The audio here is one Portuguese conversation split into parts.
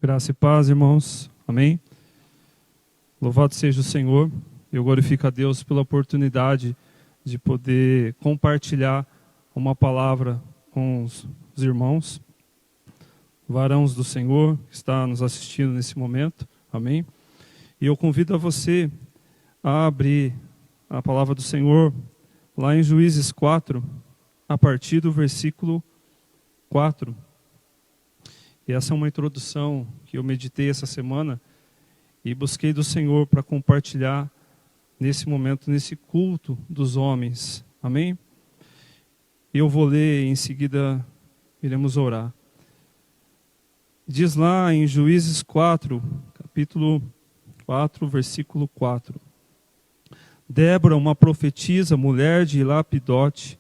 Graça e paz, irmãos. Amém? Louvado seja o Senhor. Eu glorifico a Deus pela oportunidade de poder compartilhar uma palavra com os irmãos, varãos do Senhor, que está nos assistindo nesse momento. Amém? E eu convido a você a abrir a palavra do Senhor lá em Juízes 4, a partir do versículo 4. E essa é uma introdução que eu meditei essa semana e busquei do Senhor para compartilhar nesse momento, nesse culto dos homens. Amém? Eu vou ler e em seguida iremos orar. Diz lá em Juízes 4, capítulo 4, versículo 4. Débora, uma profetisa, mulher de Lapidote,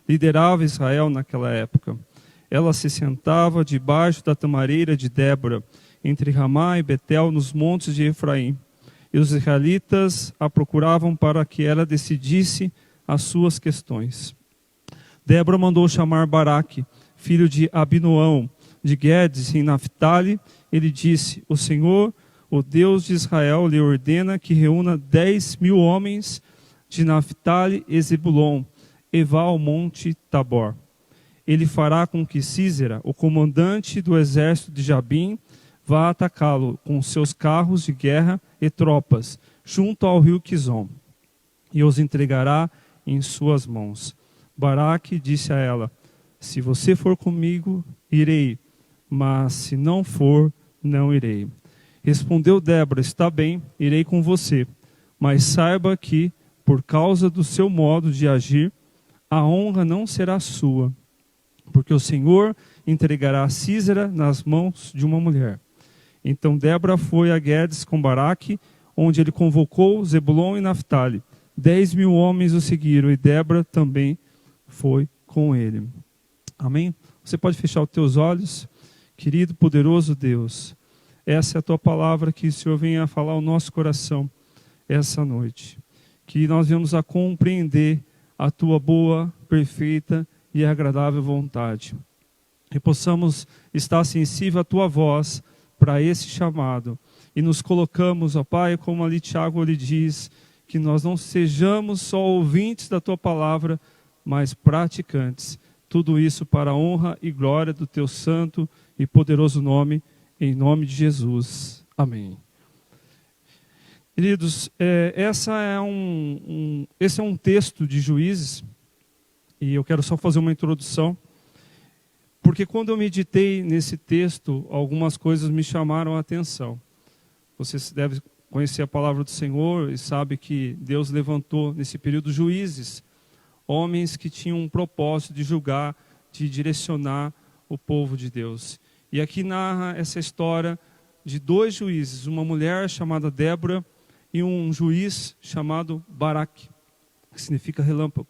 liderava Israel naquela época. Ela se sentava debaixo da tamareira de Débora, entre Ramá e Betel, nos montes de Efraim. E os israelitas a procuravam para que ela decidisse as suas questões. Débora mandou chamar Baraque, filho de Abinoão, de Guedes, em Naphtali. Ele disse: O Senhor, o Deus de Israel, lhe ordena que reúna 10.000 homens de Naphtali e Zebulon, e vá ao monte Tabor. Ele fará com que Sísera, o comandante do exército de Jabim, vá atacá-lo com seus carros de guerra e tropas, junto ao rio Quizon, e os entregará em suas mãos. Baraque disse a ela: Se você for comigo, irei, mas se não for, não irei. Respondeu Débora: Está bem, irei com você, mas saiba que, por causa do seu modo de agir, a honra não será sua, porque o Senhor entregará Sísera nas mãos de uma mulher. Então Débora foi a Guedes com Baraque, onde ele convocou Zebulon e Naphtali. 10.000 homens o seguiram, e Débora também foi com ele. Amém? Você pode fechar os teus olhos? Querido, poderoso Deus, essa é a tua palavra, que o Senhor venha a falar ao nosso coração essa noite. Que nós venhamos a compreender a tua boa, perfeita e agradável vontade. E possamos estar sensível à tua voz para esse chamado. E nos colocamos, ó Pai, como ali Tiago lhe diz, que nós não sejamos só ouvintes da tua palavra, mas praticantes. Tudo isso para a honra e glória do teu santo e poderoso nome, em nome de Jesus. Amém. Queridos, esse é um texto de Juízes, e eu quero só fazer uma introdução, porque quando eu meditei nesse texto, algumas coisas me chamaram a atenção. Você deve conhecer a palavra do Senhor e sabe que Deus levantou nesse período juízes, homens que tinham um propósito de julgar, de direcionar o povo de Deus. E aqui narra essa história de 2 juízes, uma mulher chamada Débora e um juiz chamado Baraque, que significa relâmpago.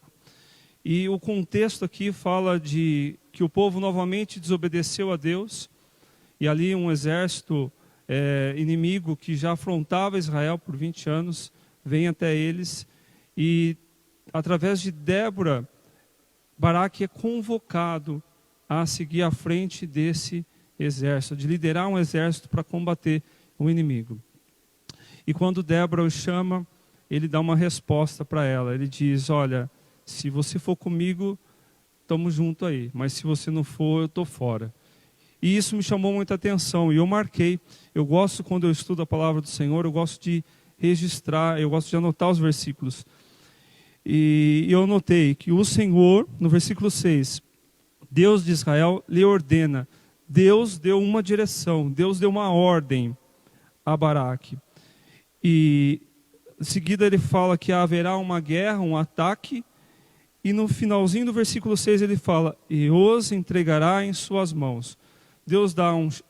E o contexto aqui fala de que o povo novamente desobedeceu a Deus, e ali um exército inimigo que já afrontava Israel por 20 anos, vem até eles, e através de Débora, Baraque é convocado a seguir à frente desse exército, de liderar um exército para combater o inimigo. E quando Débora o chama, ele dá uma resposta para ela. Ele diz: olha, se você for comigo, estamos juntos aí. Mas se você não for, eu estou fora. E isso me chamou muita atenção. E eu marquei. Eu gosto, quando eu estudo a palavra do Senhor, eu gosto de registrar, eu gosto de anotar os versículos. E eu notei que o Senhor, no versículo 6, Deus de Israel lhe ordena. Deus deu uma direção, Deus deu uma ordem a Baraque. E em seguida ele fala que haverá uma guerra, um ataque. E no finalzinho do versículo 6 ele fala: e os entregará em suas mãos. Deus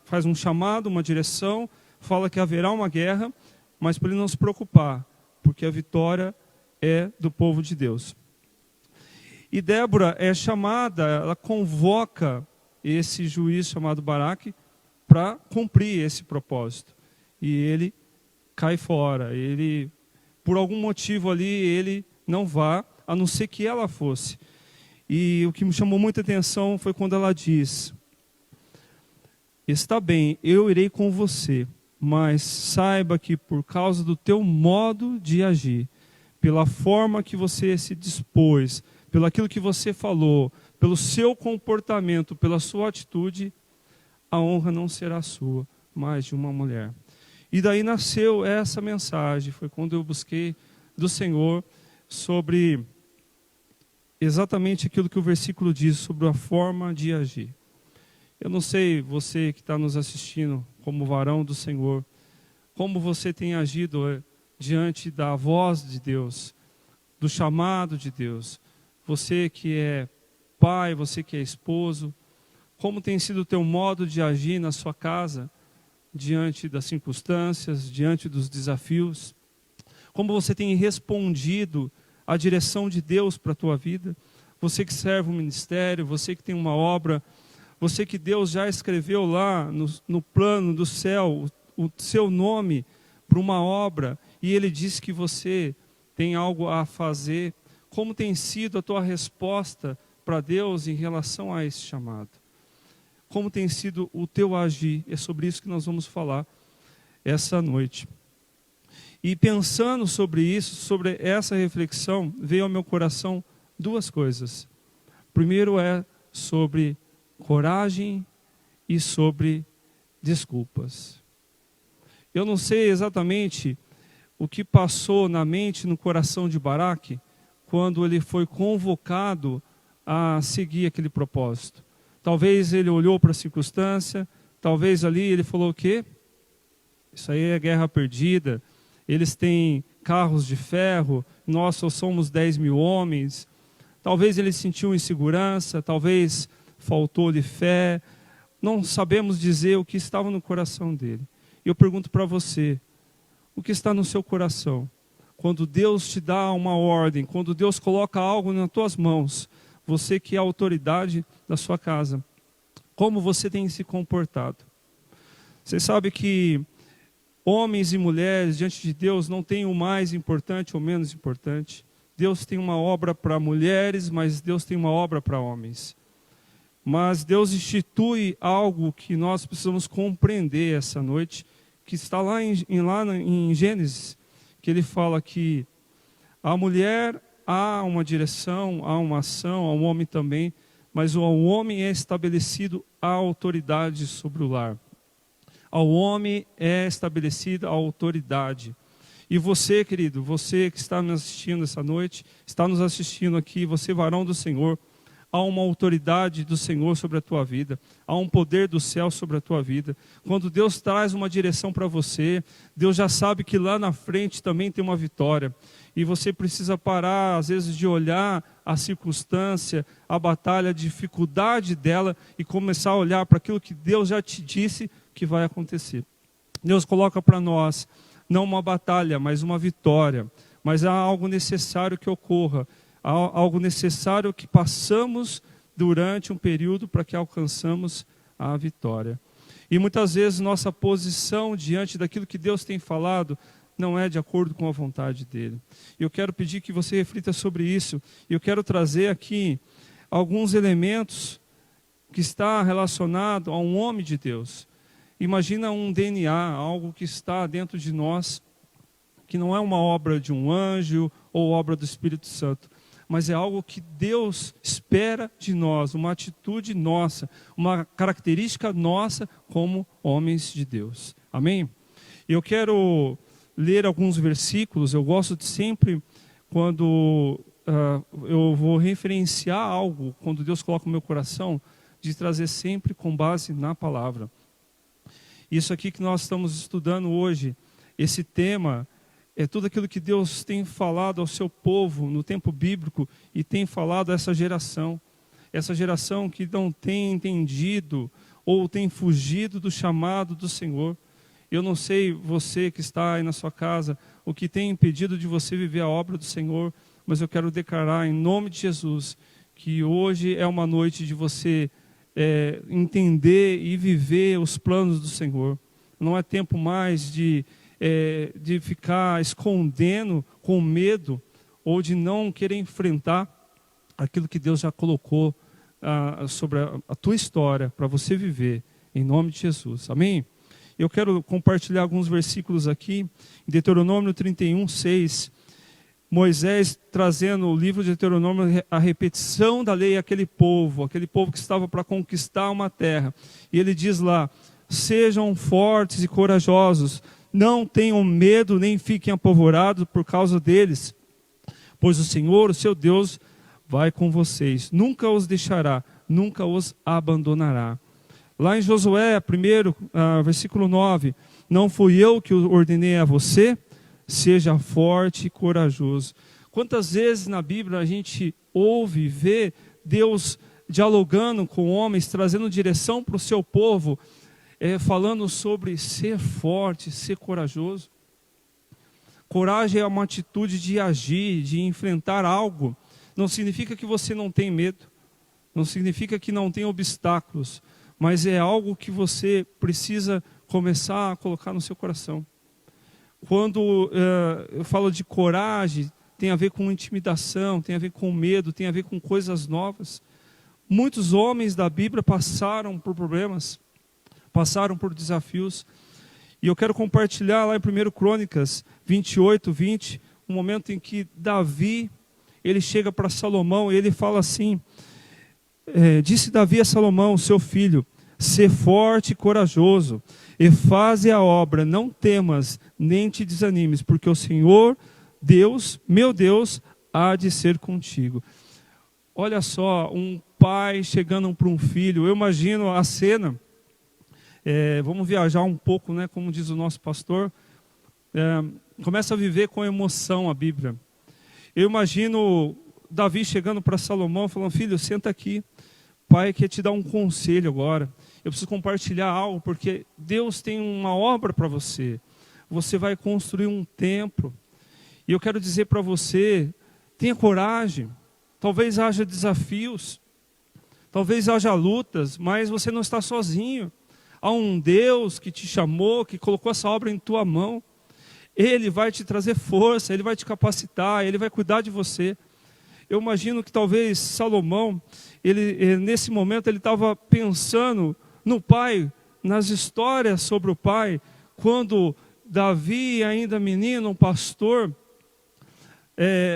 faz um chamado, uma direção, fala que haverá uma guerra, mas para ele não se preocupar, porque a vitória é do povo de Deus. E Débora é chamada, ela convoca esse juiz chamado Baraque para cumprir esse propósito. E ele cai fora, ele, por algum motivo ali, ele não vá, a não ser que ela fosse. E o que me chamou muita atenção foi quando ela diz: está bem, eu irei com você, mas saiba que por causa do teu modo de agir, pela forma que você se dispôs, pelo aquilo que você falou, pelo seu comportamento, pela sua atitude, a honra não será sua, mas de uma mulher. E daí nasceu essa mensagem, foi quando eu busquei do Senhor sobre exatamente aquilo que o versículo diz, sobre a forma de agir. Eu não sei, você que está nos assistindo como varão do Senhor, como você tem agido diante da voz de Deus, do chamado de Deus. Você que é pai, você que é esposo, como tem sido o teu modo de agir na sua casa, diante das circunstâncias, diante dos desafios? Como você tem respondido à direção de Deus para a tua vida? Você que serve um ministério, você que tem uma obra, você que Deus já escreveu lá no plano do céu o seu nome para uma obra, e Ele diz que você tem algo a fazer. Como tem sido a tua resposta para Deus em relação a esse chamado? Como tem sido o teu agir? É sobre isso que nós vamos falar essa noite. E pensando sobre isso, sobre essa reflexão, veio ao meu coração duas coisas. Primeiro é sobre coragem e sobre desculpas. Eu não sei exatamente o que passou na mente, no coração de Baraque, quando ele foi convocado a seguir aquele propósito. Talvez ele olhou para a circunstância, talvez ali ele falou o quê? Isso aí é guerra perdida, eles têm carros de ferro, nós só somos 10 mil homens. Talvez ele sentiu insegurança, talvez faltou-lhe fé, não sabemos dizer o que estava no coração dele. E eu pergunto para você, o que está no seu coração? Quando Deus te dá uma ordem, quando Deus coloca algo nas tuas mãos, você que é a autoridade da sua casa, como você tem se comportado? Você sabe que homens e mulheres diante de Deus não tem o mais importante ou menos importante. Deus tem uma obra para mulheres, mas Deus tem uma obra para homens. Mas Deus institui algo que nós precisamos compreender essa noite, que está lá em Gênesis, que ele fala que a mulher há uma direção, há uma ação, há um homem também, mas ao homem é estabelecido a autoridade sobre o lar. Ao homem é estabelecida a autoridade. E você, querido, você que está nos assistindo essa noite, está nos assistindo aqui, você varão do Senhor, há uma autoridade do Senhor sobre a tua vida, há um poder do céu sobre a tua vida. Quando Deus traz uma direção para você, Deus já sabe que lá na frente também tem uma vitória. E você precisa parar, às vezes, de olhar a circunstância, a batalha, a dificuldade dela e começar a olhar para aquilo que Deus já te disse que vai acontecer. Deus coloca para nós, não uma batalha, mas uma vitória. Mas há algo necessário que ocorra. Há algo necessário que passamos durante um período para que alcançamos a vitória. E muitas vezes nossa posição diante daquilo que Deus tem falado não é de acordo com a vontade dele. Eu quero pedir que você reflita sobre isso. E eu quero trazer aqui alguns elementos que está relacionado a um homem de Deus. Imagina um DNA, algo que está dentro de nós, que não é uma obra de um anjo ou obra do Espírito Santo, mas é algo que Deus espera de nós, uma atitude nossa, uma característica nossa como homens de Deus. Amém? Eu quero ler alguns versículos. Eu gosto de sempre, quando eu vou referenciar algo, quando Deus coloca no meu coração, de trazer sempre com base na palavra. Isso aqui que nós estamos estudando hoje, esse tema, é tudo aquilo que Deus tem falado ao seu povo no tempo bíblico e tem falado a essa geração que não tem entendido ou tem fugido do chamado do Senhor. Eu não sei você que está aí na sua casa, o que tem impedido de você viver a obra do Senhor, mas eu quero declarar em nome de Jesus que hoje é uma noite de você entender e viver os planos do Senhor. Não é tempo mais de ficar escondendo com medo ou de não querer enfrentar aquilo que Deus já colocou sobre a tua história para você viver. em nome de Jesus. Amém? Eu quero compartilhar alguns versículos aqui, em Deuteronômio 31, 6. Moisés trazendo o livro de Deuteronômio, a repetição da lei àquele povo que estava para conquistar uma terra. E ele diz lá: sejam fortes e corajosos, não tenham medo nem fiquem apavorados por causa deles, pois o Senhor, o seu Deus, vai com vocês, nunca os deixará, nunca os abandonará. Lá em Josué, versículo 9, não fui eu que o ordenei a você? Seja forte e corajoso. Quantas vezes na Bíblia a gente ouve, vê Deus dialogando com homens, trazendo direção para o seu povo, falando sobre ser forte, ser corajoso. Coragem é uma atitude de agir, de enfrentar algo. Não significa que você não tem medo, não significa que não tem obstáculos, mas é algo que você precisa começar a colocar no seu coração. Quando eu falo de coragem, tem a ver com intimidação, tem a ver com medo, tem a ver com coisas novas. Muitos homens da Bíblia passaram por problemas, passaram por desafios. E eu quero compartilhar lá em 1 Crônicas 28, 20, um momento em que Davi, ele chega para Salomão e ele fala assim, disse Davi a Salomão, seu filho: sê forte e corajoso, e faze a obra, não temas, nem te desanimes, porque o Senhor, Deus, meu Deus, há de ser contigo. Olha só, um pai chegando para um filho, eu imagino a cena, vamos viajar um pouco, né, como diz o nosso pastor, começa a viver com emoção a Bíblia. Eu imagino Davi chegando para Salomão, falando: filho, senta aqui, pai quer te dar um conselho agora. Eu preciso compartilhar algo, porque Deus tem uma obra para você. Você vai construir um templo. E eu quero dizer para você, tenha coragem. Talvez haja desafios, talvez haja lutas, mas você não está sozinho. Há um Deus que te chamou, que colocou essa obra em tua mão. Ele vai te trazer força, Ele vai te capacitar, Ele vai cuidar de você. Eu imagino que talvez Salomão, nesse momento, ele estava pensando no pai, nas histórias sobre o pai, quando Davi, ainda menino, um pastor,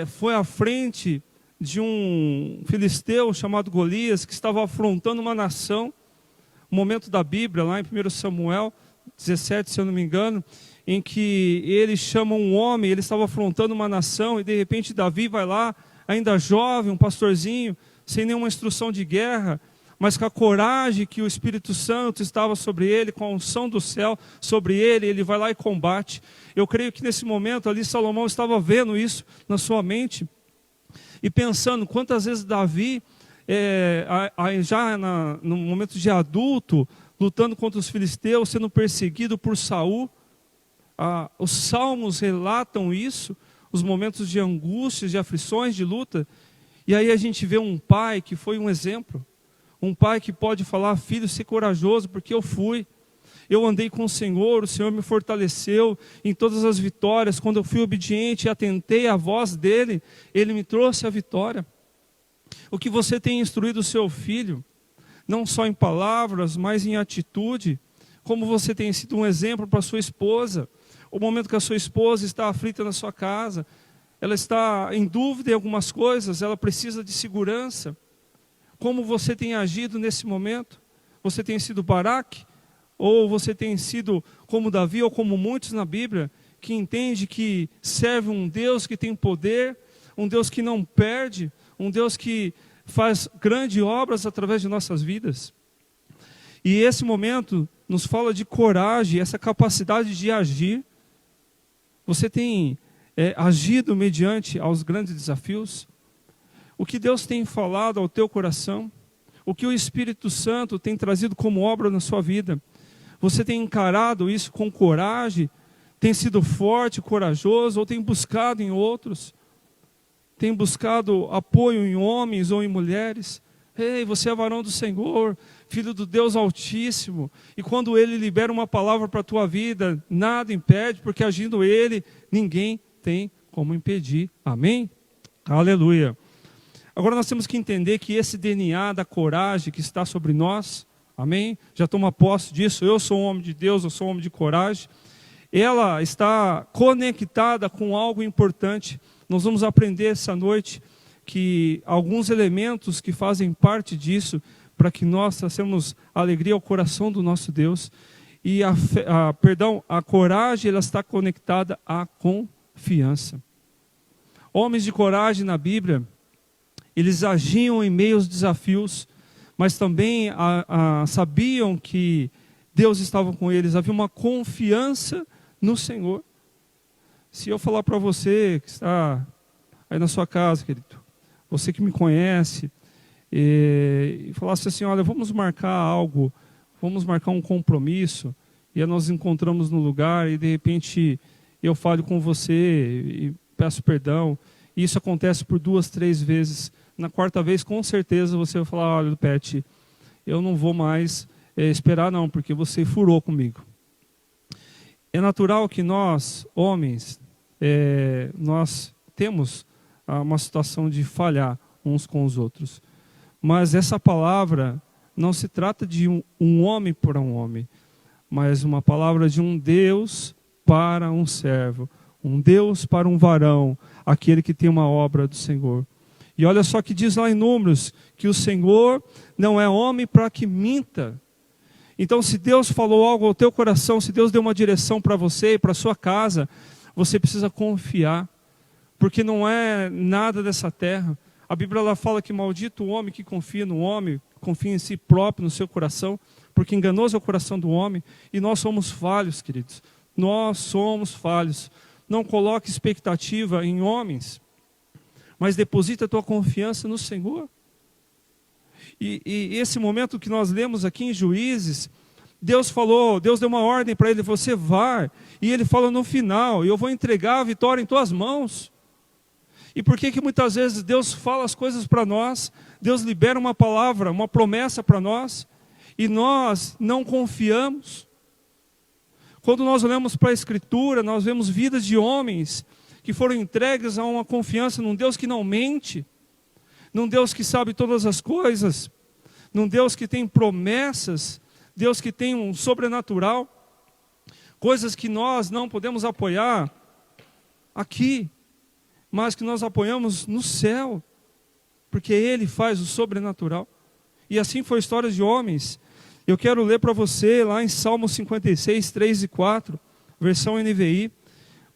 foi à frente de um filisteu chamado Golias, que estava afrontando uma nação. Um momento da Bíblia, lá em 1 Samuel 17, se eu não me engano, em que ele chama um homem, ele estava afrontando uma nação, e de repente Davi vai lá, ainda jovem, um pastorzinho, sem nenhuma instrução de guerra, mas com a coragem que o Espírito Santo estava sobre ele, com a unção do céu sobre ele, ele vai lá e combate. Eu creio que nesse momento ali Salomão estava vendo isso na sua mente, e pensando quantas vezes Davi, já no momento de adulto, lutando contra os filisteus, sendo perseguido por Saul. Os salmos relatam isso, os momentos de angústia, de aflições, de luta. E aí a gente vê um pai que foi um exemplo, um pai que pode falar: filho, ser corajoso, porque eu andei com o Senhor me fortaleceu em todas as vitórias. Quando eu fui obediente e atentei à voz dele, ele me trouxe a vitória. O que você tem instruído o seu filho, não só em palavras, mas em atitude, como você tem sido um exemplo para a sua esposa. O momento que a sua esposa está aflita na sua casa, ela está em dúvida em algumas coisas, ela precisa de segurança. Como você tem agido nesse momento? Você tem sido Baraque? Ou você tem sido como Davi, ou como muitos na Bíblia, que entende que serve um Deus que tem poder, um Deus que não perde, um Deus que faz grandes obras através de nossas vidas? E esse momento nos fala de coragem, essa capacidade de agir. Você tem agido mediante aos grandes desafios? O que Deus tem falado ao teu coração? O que o Espírito Santo tem trazido como obra na sua vida? Você tem encarado isso com coragem? Tem sido forte, corajoso? Ou tem buscado em outros? Tem buscado apoio em homens ou em mulheres? Ei, você é varão do Senhor, filho do Deus Altíssimo. E quando Ele libera uma palavra para a tua vida, nada impede, porque agindo Ele, ninguém tem como impedir. Amém? Aleluia. Agora nós temos que entender que esse DNA da coragem que está sobre nós, Amém? Já toma posse disso. Eu sou um homem de Deus, eu sou um homem de coragem. Ela está conectada com algo importante. Nós vamos aprender essa noite que alguns elementos que fazem parte disso, para que nós traçamos alegria ao coração do nosso Deus. E a coragem, ela está conectada à confiança. Homens de coragem na Bíblia, eles agiam em meio aos desafios, mas também sabiam que Deus estava com eles. Havia uma confiança no Senhor. Se eu falar para você que está aí na sua casa, querido, você que me conhece, e falasse assim, olha, vamos marcar algo, vamos marcar um compromisso, e aí nós encontramos no lugar, e de repente eu falo com você, e peço perdão, e isso acontece por 2, 3 vezes. Na quarta vez, com certeza, você vai falar, olha, Pet, eu não vou mais esperar não, porque você furou comigo. É natural que nós, homens, nós temos uma situação de falhar uns com os outros. Mas essa palavra não se trata de um homem para um homem, mas uma palavra de um Deus para um servo, um Deus para um varão, aquele que tem uma obra do Senhor. E olha só que diz lá em Números, que o Senhor não é homem para que minta. Então, se Deus falou algo ao teu coração, se Deus deu uma direção para você e para a sua casa, você precisa confiar, porque não é nada dessa terra. A Bíblia ela fala que maldito o homem que confia no homem, confia em si próprio, no seu coração, porque enganoso é o coração do homem, e nós somos falhos, queridos. Nós somos falhos. Não coloque expectativa em homens, mas deposita a tua confiança no Senhor. E esse momento que nós lemos aqui em Juízes, Deus falou, Deus deu uma ordem para ele, você vai, e ele fala no final, eu vou entregar a vitória em tuas mãos. E por que muitas vezes Deus fala as coisas para nós, Deus libera uma palavra, uma promessa para nós, e nós não confiamos? Quando nós olhamos para a Escritura, nós vemos vidas de homens que foram entregues a uma confiança num Deus que não mente, num Deus que sabe todas as coisas, num Deus que tem promessas, Deus que tem um sobrenatural, coisas que nós não podemos apoiar aqui, mas que nós apoiamos no céu, porque Ele faz o sobrenatural. E assim foi a história de homens. Eu quero ler para você lá em Salmo 56, 3 e 4, versão NVI.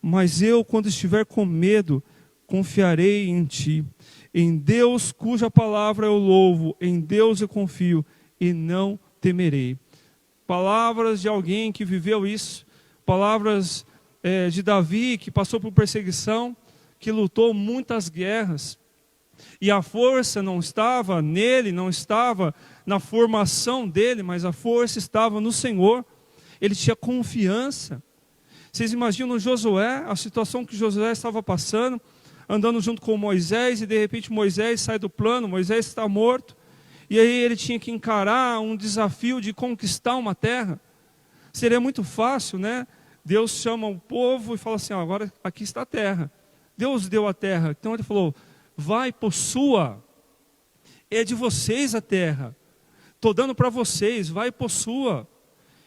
Mas eu, quando estiver com medo, confiarei em Ti. Em Deus, cuja palavra eu louvo, em Deus eu confio e não temerei. Palavras de alguém que viveu isso, palavras de Davi, que passou por perseguição, que lutou muitas guerras. E a força não estava nele, não estava na formação dele, mas a força estava no Senhor. Ele tinha confiança. Vocês imaginam Josué, a situação que Josué estava passando, andando junto com Moisés, e de repente Moisés sai do plano, Moisés está morto, e aí ele tinha que encarar um desafio de conquistar uma terra. Seria muito fácil, né? Deus chama o povo e fala assim, agora aqui está a terra. Deus deu a terra, então ele falou, vai, possua, é de vocês a terra, estou dando para vocês, vai, possua.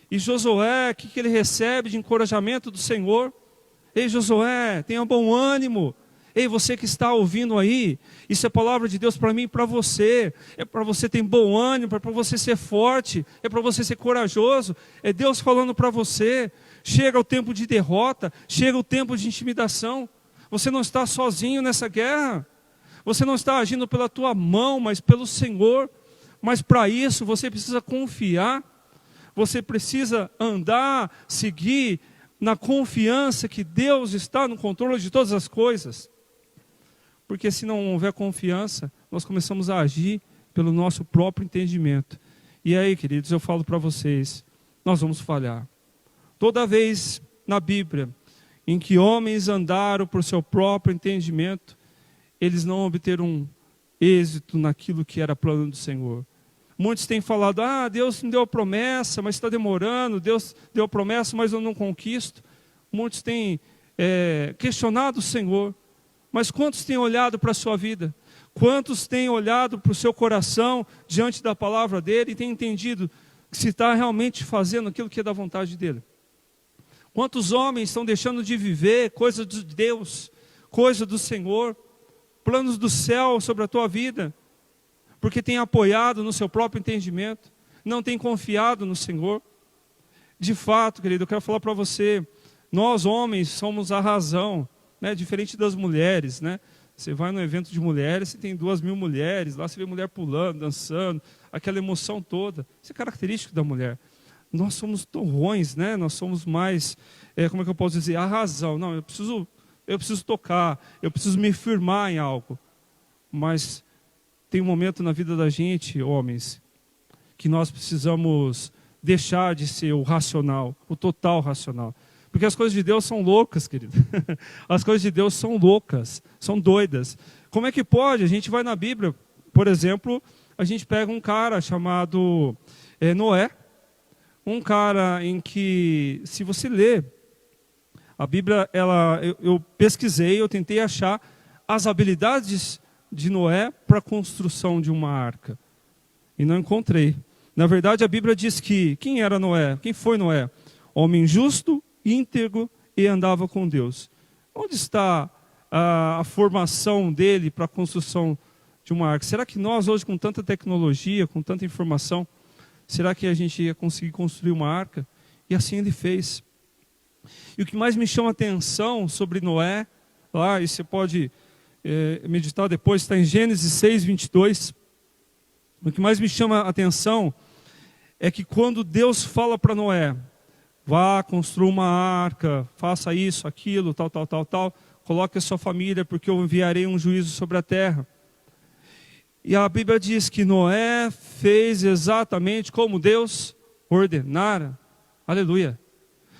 E Josué, o que ele recebe de encorajamento do Senhor? Ei, Josué, tenha bom ânimo. Ei, você que está ouvindo aí, isso é palavra de Deus para mim e para você. É para você ter bom ânimo, é para você ser forte, é para você ser corajoso. É Deus falando para você. Chega o tempo de derrota, chega o tempo de intimidação. Você não está sozinho nessa guerra. Você não está agindo pela tua mão, mas pelo Senhor. Mas para isso você precisa confiar. Você precisa andar, seguir na confiança que Deus está no controle de todas as coisas. Porque se não houver confiança, nós começamos a agir pelo nosso próprio entendimento. E aí, queridos, eu falo para vocês, nós vamos falhar. Toda vez na Bíblia em que homens andaram por seu próprio entendimento, eles não obteram êxito naquilo que era plano do Senhor. Muitos têm falado, Deus me deu a promessa, mas está demorando, Deus deu a promessa, mas eu não conquisto. Muitos têm questionado o Senhor, mas quantos têm olhado para a sua vida? Quantos têm olhado para o seu coração, diante da palavra dele, e têm entendido, se está realmente fazendo aquilo que é da vontade dele. Quantos homens estão deixando de viver coisas de Deus, coisas do Senhor, planos do céu sobre a tua vida, porque tem apoiado no seu próprio entendimento, não tem confiado no Senhor. De fato, querido, eu quero falar para você, nós homens somos a razão, né? Diferente das mulheres, né? Você vai num evento de mulheres, você tem 2.000 mulheres, lá você vê mulher pulando, dançando, aquela emoção toda. Isso é característico da mulher. Nós somos torrões, né? Nós somos mais, como é que eu posso dizer, a razão. Não, eu preciso tocar, eu preciso me firmar em algo. Mas tem um momento na vida da gente, homens, que nós precisamos deixar de ser o racional, o total racional. Porque as coisas de Deus são loucas, querido. As coisas de Deus são loucas, são doidas. Como é que pode? A gente vai na Bíblia, por exemplo, a gente pega um cara chamado Noé. Um cara em que, se você ler, a Bíblia, eu pesquisei, eu tentei achar as habilidades de Noé para a construção de uma arca. E não encontrei. Na verdade, a Bíblia diz que, quem era Noé? Quem foi Noé? Homem justo, íntegro e andava com Deus. Onde está a formação dele para a construção de uma arca? Será que nós hoje, com tanta tecnologia, com tanta informação, será que a gente ia conseguir construir uma arca? E assim ele fez. E o que mais me chama a atenção sobre Noé, lá, e você pode meditar depois, está em Gênesis 6, 22. O que mais me chama a atenção é que quando Deus fala para Noé, vá, construa uma arca, faça isso, aquilo, tal, coloque a sua família, porque eu enviarei um juízo sobre a terra. E a Bíblia diz que Noé fez exatamente como Deus ordenara. Aleluia.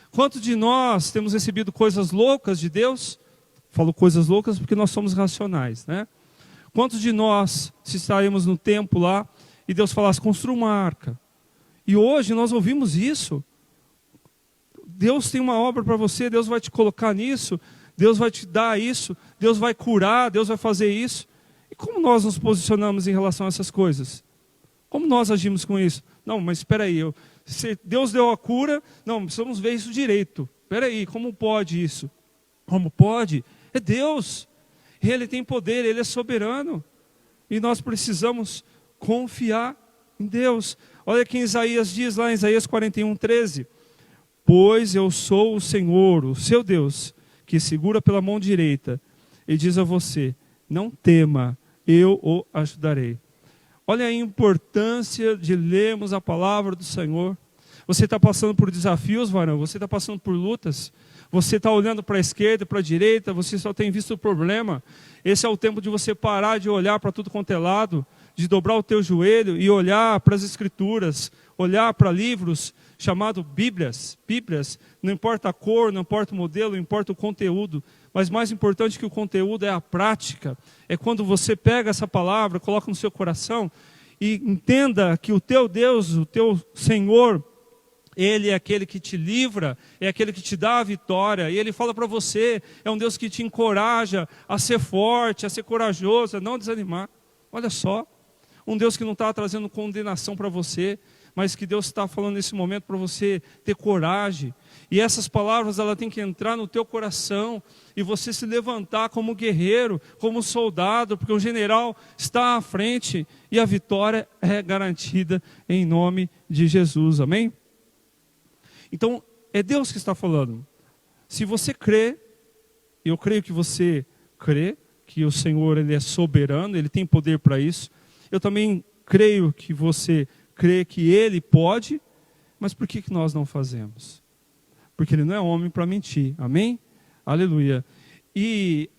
Quantos de nós temos recebido coisas loucas de Deus? Falo coisas loucas porque nós somos racionais, né? Quantos de nós, se estaremos no tempo lá, e Deus falasse, construa uma arca. E hoje nós ouvimos isso. Deus tem uma obra para você, Deus vai te colocar nisso, Deus vai te dar isso, Deus vai curar, Deus vai fazer isso. E como nós nos posicionamos em relação a essas coisas? Como nós agimos com isso? Não, mas espera aí, se Deus deu a cura, não, precisamos ver isso direito. Espera aí, como pode isso? Como pode? É Deus. Ele tem poder, Ele é soberano. E nós precisamos confiar em Deus. Olha que Isaías diz lá em Isaías 41, 13. Pois eu sou o Senhor, o seu Deus, que segura pela mão direita e diz a você, não tema, eu o ajudarei. Olha a importância de lermos a palavra do Senhor. Você está passando por desafios, varão, você está passando por lutas, você está olhando para a esquerda, para a direita, você só tem visto o problema. Esse é o tempo de você parar de olhar para tudo quanto é lado, de dobrar o teu joelho e olhar para as Escrituras, olhar para livros chamados Bíblias. Bíblias, não importa a cor, não importa o modelo, não importa o conteúdo, mas mais importante que o conteúdo é a prática. É quando você pega essa palavra, coloca no seu coração e entenda que o teu Deus, o teu Senhor, Ele é aquele que te livra, é aquele que te dá a vitória. E Ele fala para você, é um Deus que te encoraja a ser forte, a ser corajoso, a não desanimar. Olha só, um Deus que não está trazendo condenação para você, mas que Deus está falando nesse momento para você ter coragem. E essas palavras, ela tem que entrar no teu coração e você se levantar como guerreiro, como soldado, porque o general está à frente e a vitória é garantida em nome de Jesus. Amém? Então, é Deus que está falando. Se você crê, eu creio que você crê, que o Senhor Ele é soberano, Ele tem poder para isso. Eu também creio que você crê que Ele pode, mas por que nós não fazemos? Porque Ele não é homem para mentir, amém? Aleluia. E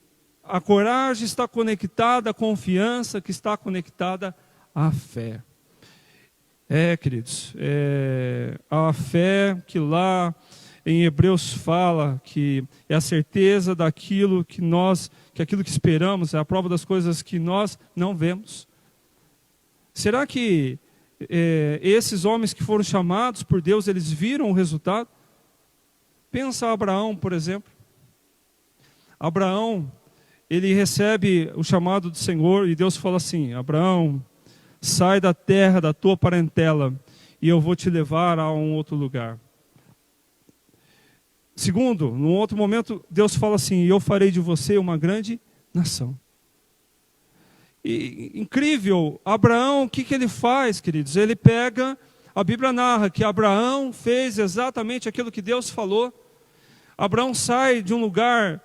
a coragem está conectada à confiança, que está conectada à fé. Queridos, a fé que lá em Hebreus fala que é a certeza daquilo que aquilo que esperamos, é a prova das coisas que nós não vemos. Será que esses homens que foram chamados por Deus, eles viram o resultado? Pensa Abraão, por exemplo. Abraão, ele recebe o chamado do Senhor e Deus fala assim, Abraão, sai da terra da tua parentela e eu vou te levar a um outro lugar. Segundo, num outro momento, Deus fala assim: eu farei de você uma grande nação. E, incrível, Abraão, o que ele faz, queridos? Ele pega, a Bíblia narra que Abraão fez exatamente aquilo que Deus falou. Abraão sai de um lugar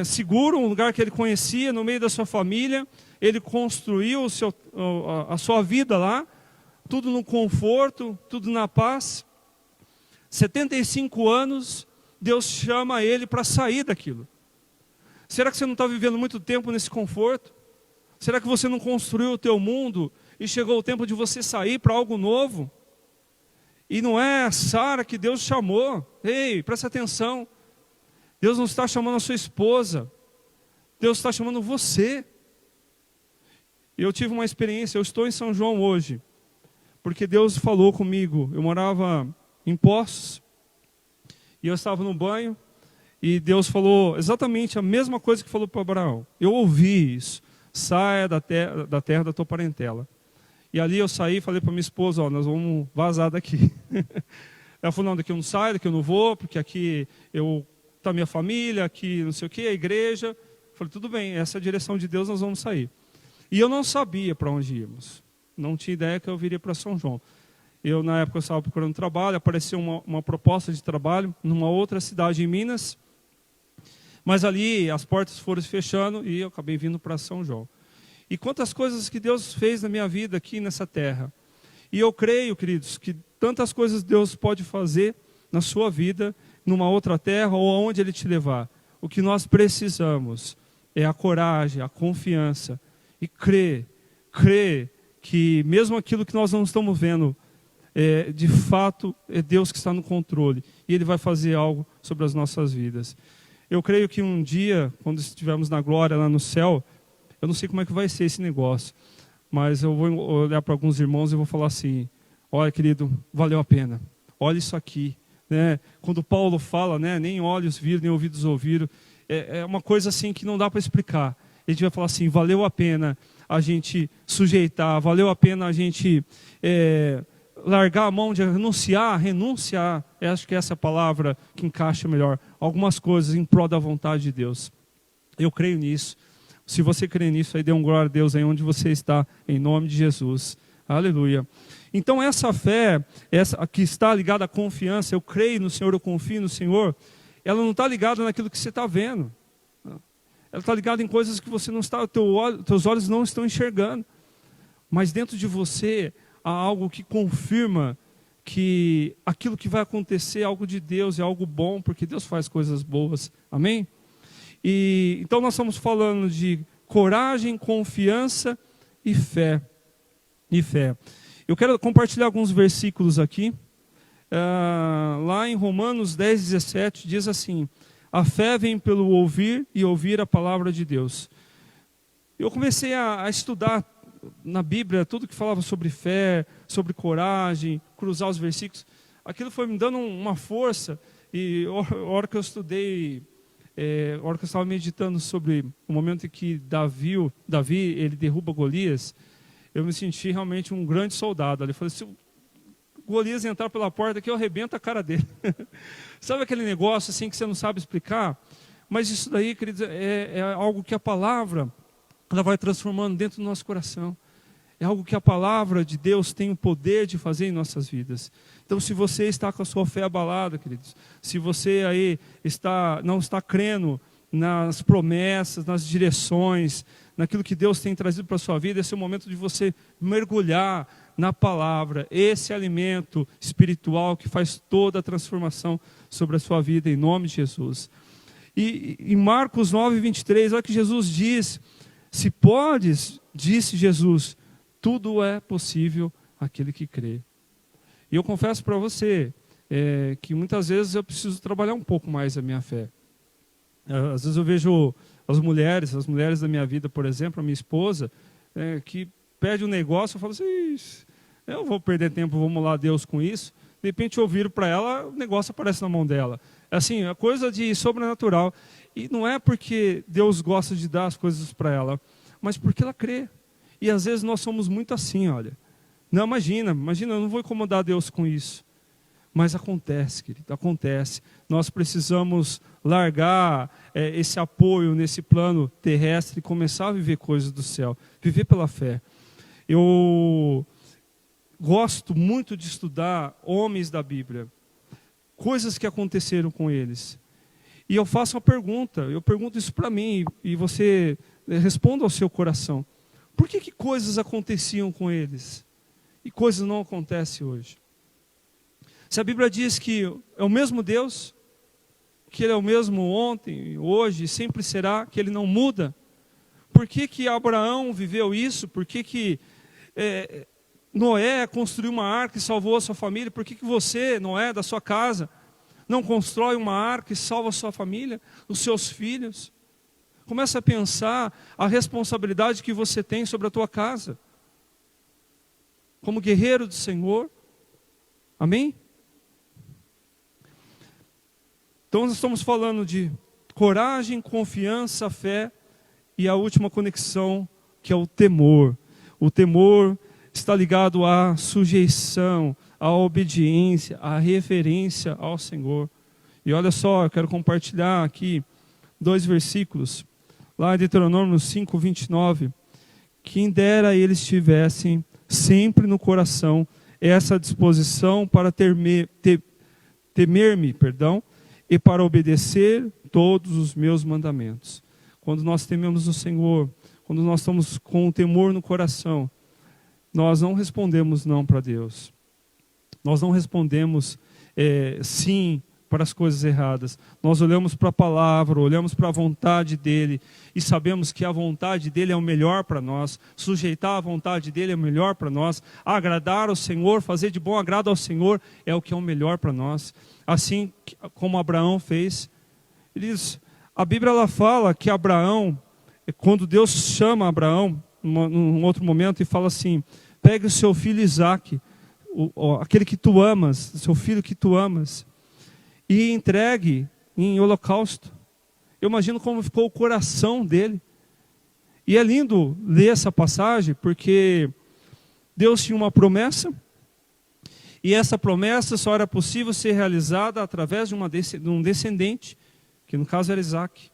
seguro, um lugar que ele conhecia, no meio da sua família. Ele construiu a sua vida lá, tudo no conforto, tudo na paz. 75 anos, Deus chama ele para sair daquilo. Será que você não está vivendo muito tempo nesse conforto? Será que você não construiu o teu mundo e chegou o tempo de você sair para algo novo? E não é a Sara que Deus chamou. Ei, presta atenção. Deus não está chamando a sua esposa. Deus está chamando você. Eu tive uma experiência, eu estou em São João hoje, porque Deus falou comigo. Eu morava em Poços, e eu estava no banho, e Deus falou exatamente a mesma coisa que falou para Abraão. Eu ouvi isso: saia da terra da tua parentela. E ali eu saí e falei para minha esposa: ó, nós vamos vazar daqui. Ela falou: não, daqui eu não saio, daqui eu não vou, porque aqui está minha família, aqui não sei o que, a igreja. Eu falei: tudo bem, essa é a direção de Deus, nós vamos sair. E eu não sabia para onde íamos. Não tinha ideia que eu viria para São João. Na época, eu estava procurando trabalho, apareceu uma proposta de trabalho numa outra cidade em Minas. Mas ali as portas foram se fechando e eu acabei vindo para São João. E quantas coisas que Deus fez na minha vida aqui nessa terra. E eu creio, queridos, que tantas coisas Deus pode fazer na sua vida, numa outra terra ou aonde Ele te levar. O que nós precisamos é a coragem, a confiança e crer que mesmo aquilo que nós não estamos vendo, de fato é Deus que está no controle e Ele vai fazer algo sobre as nossas vidas. Eu creio que um dia, quando estivermos na glória lá no céu, eu não sei como é que vai ser esse negócio, mas eu vou olhar para alguns irmãos e vou falar assim: olha, querido, valeu a pena, olha isso aqui, né? Quando Paulo fala, né, nem olhos viram, nem ouvidos ouviram, é uma coisa assim que não dá para explicar. A gente vai falar assim: valeu a pena a gente sujeitar, valeu a pena a gente largar a mão de renunciar. Eu acho que essa é a palavra que encaixa melhor. Algumas coisas em prol da vontade de Deus. Eu creio nisso. Se você crê nisso, aí dê um glória a Deus aí onde você está, em nome de Jesus. Aleluia. Então essa fé, essa que está ligada à confiança, eu creio no Senhor, eu confio no Senhor, ela não está ligada naquilo que você está vendo. Ela está ligada em coisas que você não está, teus olhos não estão enxergando. Mas dentro de você há algo que confirma que aquilo que vai acontecer é algo de Deus, é algo bom, porque Deus faz coisas boas. Amém? E então nós estamos falando de coragem, confiança e fé. Eu quero compartilhar alguns versículos aqui. Lá em Romanos 10:17 diz assim: a fé vem pelo ouvir e ouvir a palavra de Deus. Eu comecei a estudar na Bíblia tudo que falava sobre fé, sobre coragem, cruzar os versículos. Aquilo foi me dando uma força. E a hora que eu estudei, a hora que eu estava meditando sobre o momento em que Davi ele derruba Golias, eu me senti realmente um grande soldado. Eu falei: se o Golias entrar pela porta aqui, eu arrebento a cara dele. Sabe aquele negócio assim que você não sabe explicar? Mas isso daí, queridos, é algo que a palavra ela vai transformando dentro do nosso coração. É algo que a palavra de Deus tem o poder de fazer em nossas vidas. Então, se você está com a sua fé abalada, queridos, se você aí não está crendo nas promessas, nas direções, naquilo que Deus tem trazido para a sua vida, esse é o momento de você mergulhar na palavra, esse alimento espiritual que faz toda a transformação sobre a sua vida, em nome de Jesus. E em Marcos 9:23, olha que Jesus diz: se podes, disse Jesus, tudo é possível àquele que crê. E eu confesso para você que muitas vezes eu preciso trabalhar um pouco mais a minha fé. Às vezes eu vejo as mulheres da minha vida, por exemplo, a minha esposa, que pede um negócio, eu falo assim: eu vou perder tempo, vamos lá, Deus, com isso. De repente eu viro para ela, o negócio aparece na mão dela. Assim, é coisa de sobrenatural. E não é porque Deus gosta de dar as coisas para ela, mas porque ela crê. E às vezes nós somos muito assim, olha. Não, imagina, eu não vou incomodar Deus com isso. Mas acontece, querido, acontece. Nós precisamos largar esse apoio nesse plano terrestre e começar a viver coisas do céu. Viver pela fé. Eu gosto muito de estudar homens da Bíblia. Coisas que aconteceram com eles. E eu faço uma pergunta. Eu pergunto isso para mim. E você responda ao seu coração. Por que coisas aconteciam com eles? E coisas não acontecem hoje? Se a Bíblia diz que é o mesmo Deus, que Ele é o mesmo ontem, hoje e sempre será, que Ele não muda, por que Abraão viveu isso? Por que Noé construiu uma arca e salvou a sua família? Por que você, Noé, da sua casa, não constrói uma arca e salva a sua família, os seus filhos? Começa a pensar a responsabilidade que você tem sobre a tua casa, como guerreiro do Senhor. Amém? Então nós estamos falando de coragem, confiança, fé e a última conexão, que é o temor. O temor está ligado à sujeição, à obediência, à reverência ao Senhor. E olha só, eu quero compartilhar aqui 2 versículos, lá em Deuteronômio 5, 29. Quem dera eles tivessem sempre no coração essa disposição para temer-me, e para obedecer todos os meus mandamentos. Quando nós tememos o Senhor, quando nós estamos com o temor no coração, nós não respondemos não para Deus. Nós não respondemos sim para as coisas erradas. Nós olhamos para a palavra, olhamos para a vontade dEle e sabemos que a vontade dEle é o melhor para nós. Sujeitar a vontade dEle é o melhor para nós. Agradar ao Senhor, fazer de bom agrado ao Senhor é o que é o melhor para nós. Assim como Abraão fez. A Bíblia ela fala que Abraão, quando Deus chama Abraão, num outro momento, e fala assim: pegue o seu filho Isaque, aquele que tu amas, seu filho que tu amas, e entregue em holocausto. Eu imagino como ficou o coração dele. E é lindo ler essa passagem, porque Deus tinha uma promessa, e essa promessa só era possível ser realizada através de um descendente, que no caso era Isaque.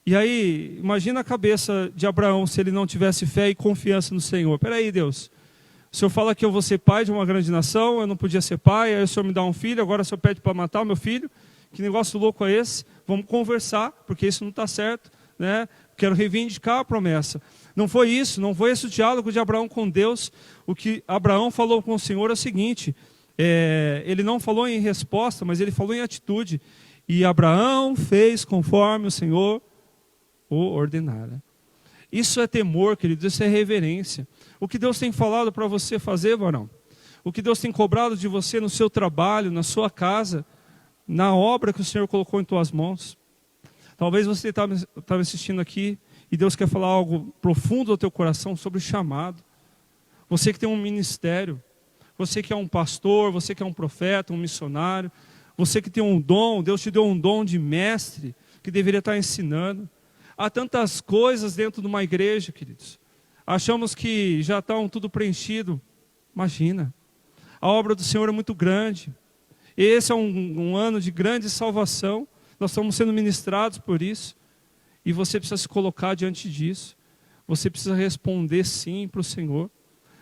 E aí, imagina a cabeça de Abraão se ele não tivesse fé e confiança no Senhor. Espera aí, Deus. O Senhor fala que eu vou ser pai de uma grande nação, eu não podia ser pai, aí o Senhor me dá um filho, agora o Senhor pede para matar o meu filho. Que negócio louco é esse? Vamos conversar, porque isso não está certo, né? Quero reivindicar a promessa. Não foi isso, não foi esse o diálogo de Abraão com Deus. O que Abraão falou com o Senhor é o seguinte, ele não falou em resposta, mas ele falou em atitude. E Abraão fez conforme o Senhor o ordenara. Isso é temor, queridos, isso é reverência. O que Deus tem falado para você fazer, varão? O que Deus tem cobrado de você no seu trabalho, na sua casa, na obra que o Senhor colocou em tuas mãos? Talvez você está me assistindo aqui e Deus quer falar algo profundo ao teu coração sobre chamado. Você que tem um ministério, você que é um pastor, você que é um profeta, um missionário, você que tem um dom, Deus te deu um dom de mestre, que deveria estar ensinando. Há tantas coisas dentro de uma igreja, queridos. Achamos que já estão tudo preenchido. Imagina, a obra do Senhor é muito grande. Esse é um ano de grande salvação. Nós estamos sendo ministrados por isso. E você precisa se colocar diante disso. Você precisa responder sim para o Senhor.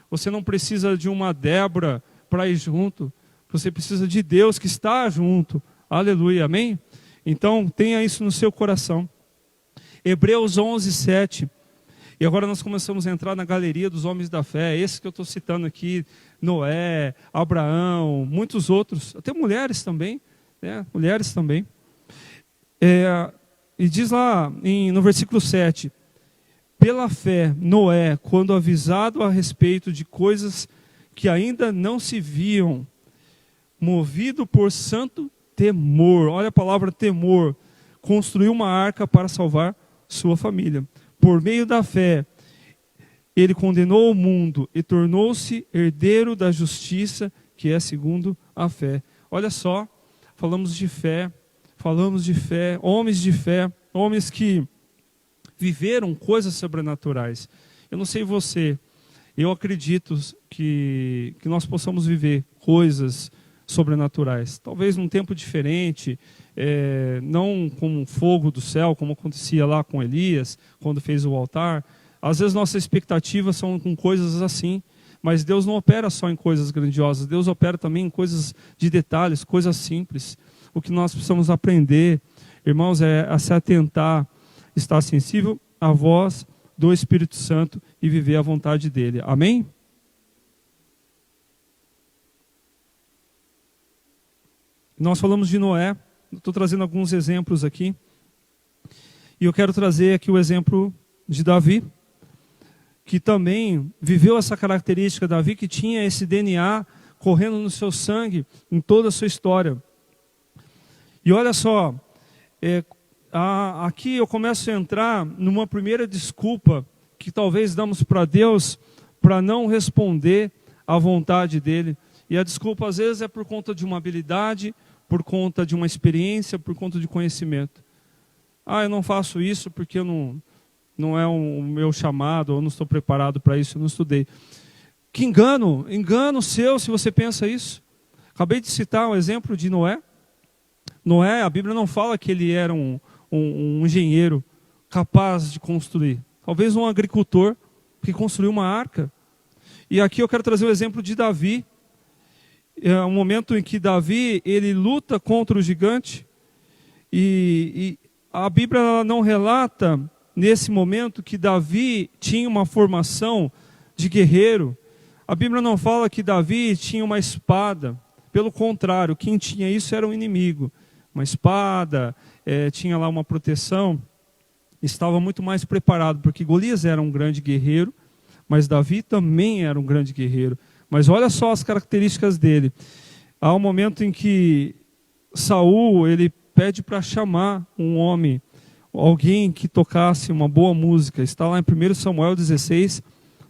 Você não precisa de uma Débora para ir junto. Você precisa de Deus que está junto. Aleluia, amém? Então tenha isso no seu coração. Hebreus 11, 7. E agora nós começamos a entrar na galeria dos homens da fé. Esse que eu estou citando aqui, Noé, Abraão, muitos outros, até mulheres também, né? Mulheres também. E diz lá no versículo 7, pela fé, Noé, quando avisado a respeito de coisas que ainda não se viam, movido por santo temor, olha a palavra temor, construiu uma arca para salvar sua família. Por meio da fé, ele condenou o mundo e tornou-se herdeiro da justiça, que é segundo a fé. Olha só, falamos de fé, homens que viveram coisas sobrenaturais. Eu não sei você, Eu acredito que nós possamos viver coisas sobrenaturais. Talvez num tempo diferente, não como fogo do céu, como acontecia lá com Elias, quando fez o altar. Às vezes nossas expectativas são com coisas assim, mas Deus não opera só em coisas grandiosas, Deus opera também em coisas de detalhes, coisas simples. O que nós precisamos aprender, irmãos, é a se atentar, estar sensível à voz do Espírito Santo e viver a vontade dele. Amém? Nós falamos de Noé, estou trazendo alguns exemplos aqui, e eu quero trazer aqui o exemplo de Davi, que também viveu essa característica. Davi que tinha esse DNA correndo no seu sangue, em toda a sua história. E olha só, aqui eu começo a entrar numa primeira desculpa que talvez damos para Deus para não responder à vontade dele. E a desculpa às vezes é por conta de uma habilidade, por conta de uma experiência, por conta de conhecimento. Eu não faço isso porque não é o meu chamado, eu não estou preparado para isso, eu não estudei. Que engano seu se você pensa isso. Acabei de citar um exemplo de Noé. Noé, a Bíblia não fala que ele era um engenheiro capaz de construir. Talvez um agricultor que construiu uma arca. E aqui eu quero trazer o exemplo de Davi. É um momento em que Davi, ele luta contra o gigante. E a Bíblia não relata nesse momento que Davi tinha uma formação de guerreiro. A Bíblia não fala que Davi tinha uma espada. Pelo contrário, quem tinha isso era o inimigo. Uma espada, tinha lá uma proteção. Estava muito mais preparado, porque Golias era um grande guerreiro, mas Davi também era um grande guerreiro. Mas olha só as características dele. Há um momento em que Saul, ele pede para chamar um homem, alguém que tocasse uma boa música. Está lá em 1 Samuel 16,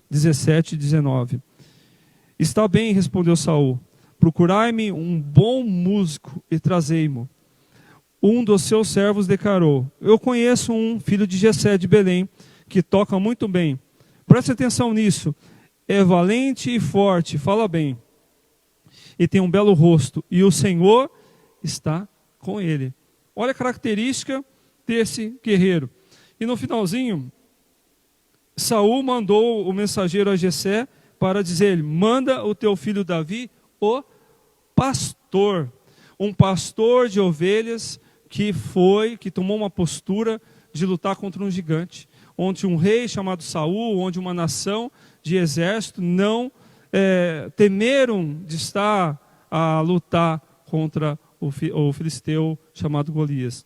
17 e 19. Está bem, respondeu Saul, procurai-me um bom músico e trazei-mo. Um dos seus servos declarou, eu conheço um filho de Jessé de Belém, que toca muito bem. Preste atenção nisso, é valente e forte, fala bem, e tem um belo rosto, e o Senhor está com ele. Olha a característica desse guerreiro. E no finalzinho, Saul mandou o mensageiro a Jessé para dizer-lhe, manda o teu filho Davi, o pastor. Um pastor de ovelhas que tomou uma postura de lutar contra um gigante. Onde um rei chamado Saul, onde uma nação de exército não temeram de estar a lutar contra o filisteu chamado Golias.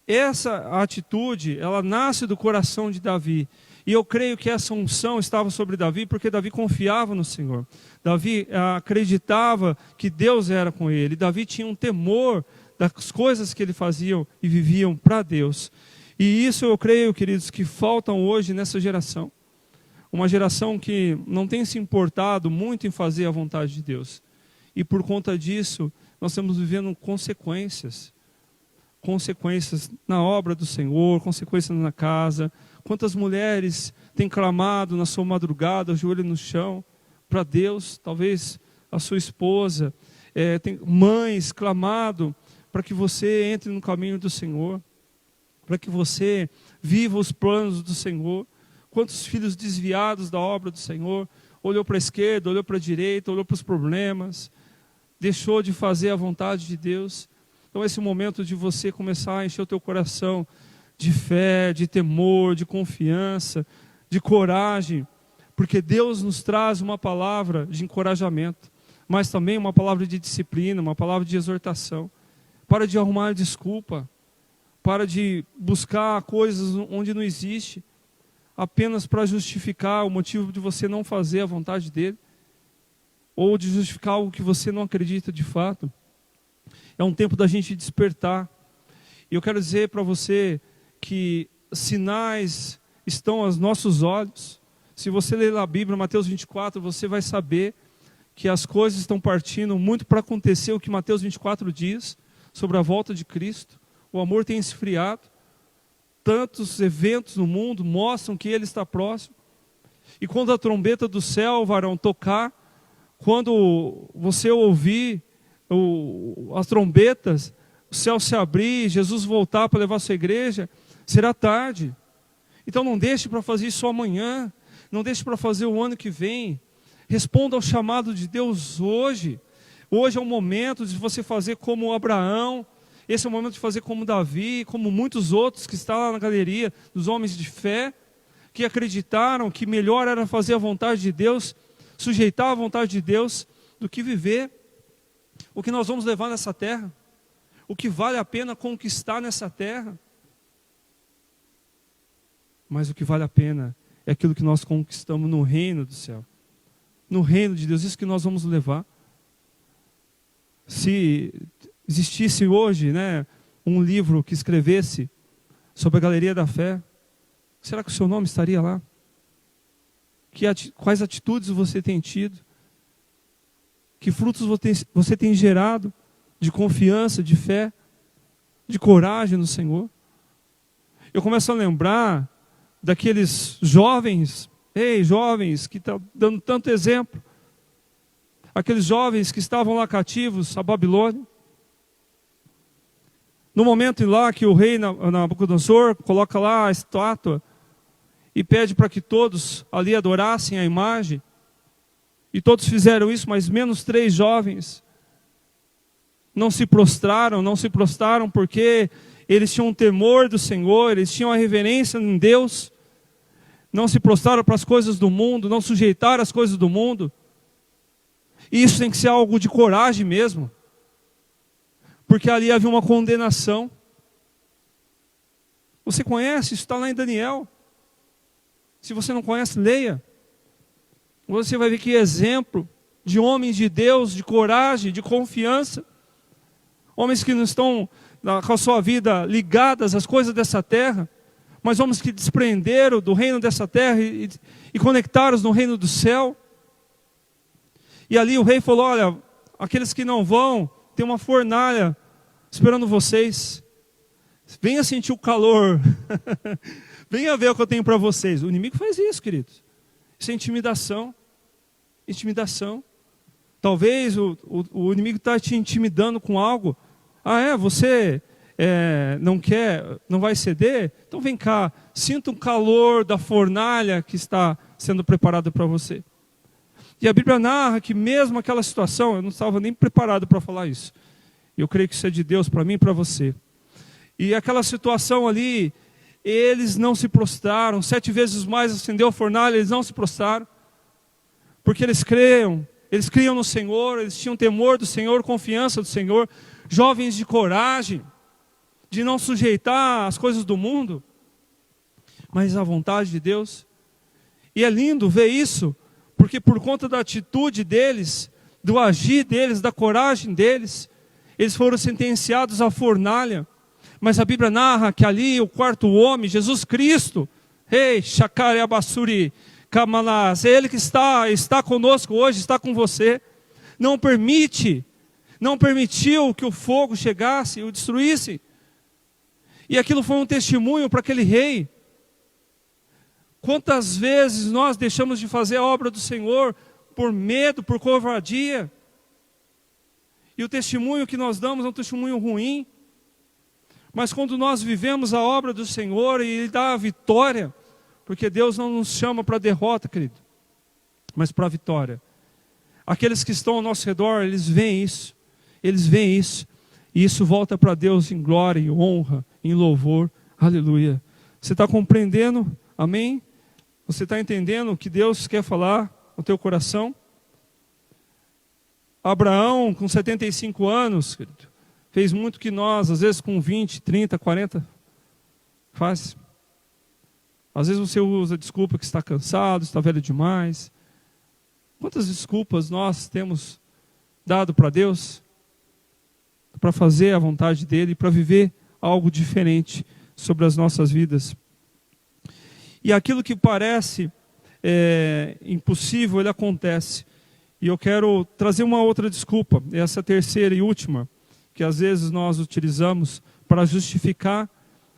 Essa atitude, ela nasce do coração de Davi. E eu creio que essa unção estava sobre Davi porque Davi confiava no Senhor. Davi acreditava que Deus era com ele. Davi tinha um temor das coisas que ele fazia e viviam para Deus. E isso eu creio, queridos, que faltam hoje nessa geração. Uma geração que não tem se importado muito em fazer a vontade de Deus. E por conta disso, nós estamos vivendo consequências. Consequências na obra do Senhor, consequências na casa. Quantas mulheres têm clamado na sua madrugada, o joelho no chão, para Deus, talvez a sua esposa. Tem mães clamado para que você entre no caminho do Senhor, para que você viva os planos do Senhor. Quantos filhos desviados da obra do Senhor, olhou para a esquerda, olhou para a direita, olhou para os problemas, deixou de fazer a vontade de Deus. Então esse momento de você começar a encher o teu coração de fé, de temor, de confiança, de coragem, porque Deus nos traz uma palavra de encorajamento, mas também uma palavra de disciplina, uma palavra de exortação. Para de arrumar desculpa, para de buscar coisas onde não existe, apenas para justificar o motivo de você não fazer a vontade dele, ou de justificar algo que você não acredita de fato. É um tempo da gente despertar. E eu quero dizer para você que sinais estão aos nossos olhos. Se você ler a Bíblia, Mateus 24, você vai saber que as coisas estão partindo muito para acontecer o que Mateus 24 diz sobre a volta de Cristo. O amor tem esfriado. Tantos eventos no mundo mostram que Ele está próximo. E quando a trombeta do céu, varão, tocar, quando você ouvir as trombetas, o céu se abrir, Jesus voltar para levar a sua igreja, será tarde. Então não deixe para fazer isso amanhã, não deixe para fazer o ano que vem. Responda ao chamado de Deus hoje. Hoje é o momento de você fazer como Abraão, esse é o momento de fazer como Davi, como muitos outros que estão lá na galeria dos homens de fé, que acreditaram que melhor era fazer a vontade de Deus, sujeitar a vontade de Deus, do que viver o que nós vamos levar nessa terra, o que vale a pena conquistar nessa terra. Mas o que vale a pena é aquilo que nós conquistamos no reino do céu, no reino de Deus, isso que nós vamos levar. Se existisse hoje, um livro que escrevesse sobre a galeria da fé, será que o seu nome estaria lá? Quais atitudes você tem tido? Que frutos você tem gerado de confiança, de fé, de coragem no Senhor? Eu começo a lembrar daqueles jovens, jovens que estão dando tanto exemplo, aqueles jovens que estavam lá cativos a Babilônia. No momento lá que o rei Nabucodonosor coloca lá a estátua e pede para que todos ali adorassem a imagem, e todos fizeram isso, mas menos 3 jovens não se prostraram porque eles tinham um temor do Senhor, eles tinham a reverência em Deus, não se prostraram para as coisas do mundo, não sujeitaram as coisas do mundo. E isso tem que ser algo de coragem mesmo, porque ali havia uma condenação. Você conhece? Isso está lá em Daniel. Se você não conhece, leia. Você vai ver que exemplo de homens de Deus, de coragem, de confiança. Homens que não estão com a sua vida ligadas às coisas dessa terra, mas homens que desprenderam do reino dessa terra e conectaram-os no reino do céu. E ali o rei falou: olha, aqueles que não vão, tem uma fornalha esperando vocês. Venha sentir o calor. Venha ver o que eu tenho para vocês. O inimigo faz isso, queridos. Isso é intimidação. Intimidação. Talvez o inimigo está te intimidando com algo. Você não quer, não vai ceder? Então vem cá, sinta o calor da fornalha que está sendo preparada para você. E a Bíblia narra que mesmo aquela situação, eu não estava nem preparado para falar isso. Eu creio que isso é de Deus para mim e para você. E aquela situação ali, eles não se prostraram, 7 vezes mais acendeu a fornalha, eles não se prostraram, porque eles criam no Senhor, eles tinham temor do Senhor, confiança do Senhor, jovens de coragem, de não sujeitar as coisas do mundo, mas a vontade de Deus. E é lindo ver isso, porque por conta da atitude deles, do agir deles, da coragem deles, eles foram sentenciados à fornalha. Mas a Bíblia narra que ali o 4º homem, Jesus Cristo, Shakare Abassuri Kamalás, é Ele que está conosco hoje, está com você. Não permitiu que o fogo chegasse e o destruísse. E aquilo foi um testemunho para aquele rei. Quantas vezes nós deixamos de fazer a obra do Senhor por medo, por covardia? E o testemunho que nós damos é um testemunho ruim. Mas quando nós vivemos a obra do Senhor e Ele dá a vitória, porque Deus não nos chama para a derrota, querido, mas para a vitória. Aqueles que estão ao nosso redor, eles veem isso, e isso volta para Deus em glória, em honra, em louvor, aleluia. Você está compreendendo? Amém? Você está entendendo o que Deus quer falar no teu coração? Abraão, com 75 anos, querido, fez muito que nós, às vezes com 20, 30, 40, faz. Às vezes você usa a desculpa que está cansado, está velho demais. Quantas desculpas nós temos dado para Deus para fazer a vontade dEle, para viver algo diferente sobre as nossas vidas? E aquilo que parece impossível, ele acontece. E eu quero trazer uma outra desculpa, essa terceira e última, que às vezes nós utilizamos para justificar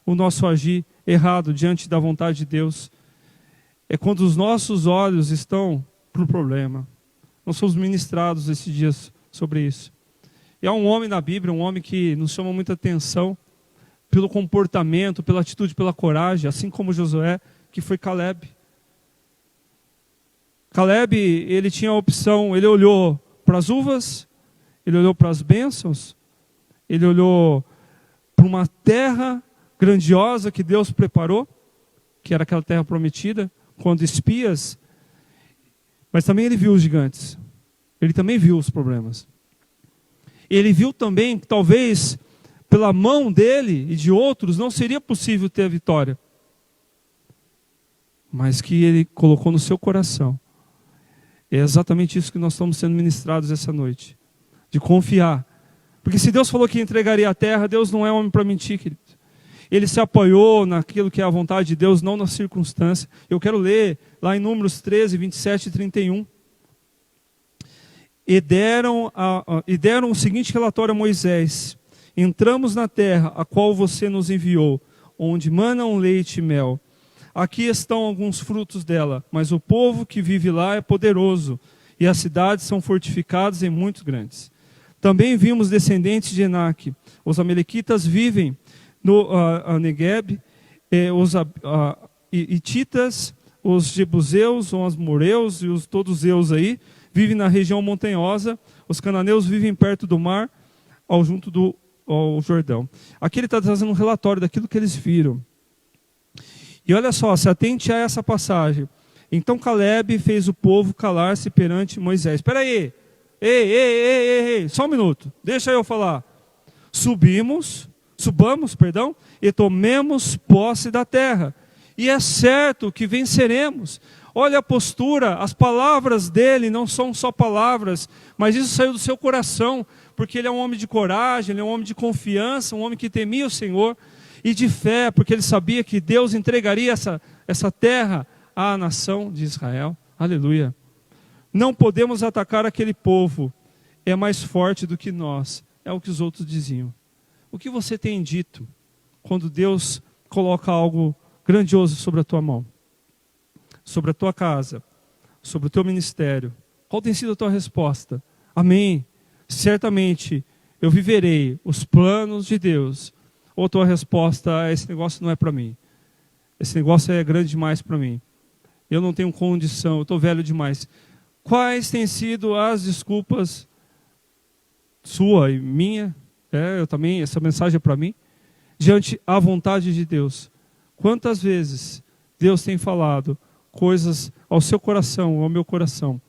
o nosso agir errado diante da vontade de Deus. é quando os nossos olhos estão para o problema. Nós somos ministrados esses dias sobre isso. E há um homem na Bíblia, um homem que nos chama muita atenção pelo comportamento, pela atitude, pela coragem, assim como Josué, que foi Caleb. Caleb, ele tinha a opção, ele olhou para as uvas, ele olhou para as bênçãos, ele olhou para uma terra grandiosa que Deus preparou, que era aquela terra prometida, quando espias, mas também ele viu os gigantes, ele também viu os problemas. Ele viu também que talvez pela mão dele e de outros não seria possível ter a vitória, mas que ele colocou no seu coração. É exatamente isso que nós estamos sendo ministrados essa noite, de confiar. Porque se Deus falou que entregaria a terra, Deus não é homem para mentir, querido. Ele se apoiou naquilo que é a vontade de Deus, não na circunstância. Eu quero ler lá em Números 13, 27 e 31. E deram o seguinte relatório a Moisés: entramos na terra a qual você nos enviou, onde manam leite e mel. Aqui estão alguns frutos dela, mas o povo que vive lá é poderoso, e as cidades são fortificadas e muito grandes. Também vimos descendentes de Enaque. Os amalequitas vivem no Negueb, os hititas, os jebuseus, os amoreus e todos os eus aí, vivem na região montanhosa. Os cananeus vivem perto do mar, junto ao Jordão. Aqui ele está trazendo um relatório daquilo que eles viram. E olha só, se atente a essa passagem. Então Caleb fez o povo calar-se perante Moisés. Espera aí, ei, só um minuto, deixa eu falar. Subamos, e tomemos posse da terra. E é certo que venceremos. Olha a postura, as palavras dele não são só palavras, mas isso saiu do seu coração, porque ele é um homem de coragem, ele é um homem de confiança, um homem que temia o Senhor, e de fé, porque ele sabia que Deus entregaria essa terra à nação de Israel. Aleluia. Não podemos atacar aquele povo, é mais forte do que nós, é o que os outros diziam. O que você tem dito quando Deus coloca algo grandioso sobre a tua mão, sobre a tua casa, sobre o teu ministério? Qual tem sido a tua resposta? Amém. Certamente eu viverei os planos de Deus. Ou a tua resposta: esse negócio não é para mim, esse negócio é grande demais para mim, eu não tenho condição, eu estou velho demais. Quais têm sido as desculpas sua e minha? Eu também, essa mensagem é para mim, diante a vontade de Deus. Quantas vezes Deus tem falado coisas ao seu coração, ao meu coração,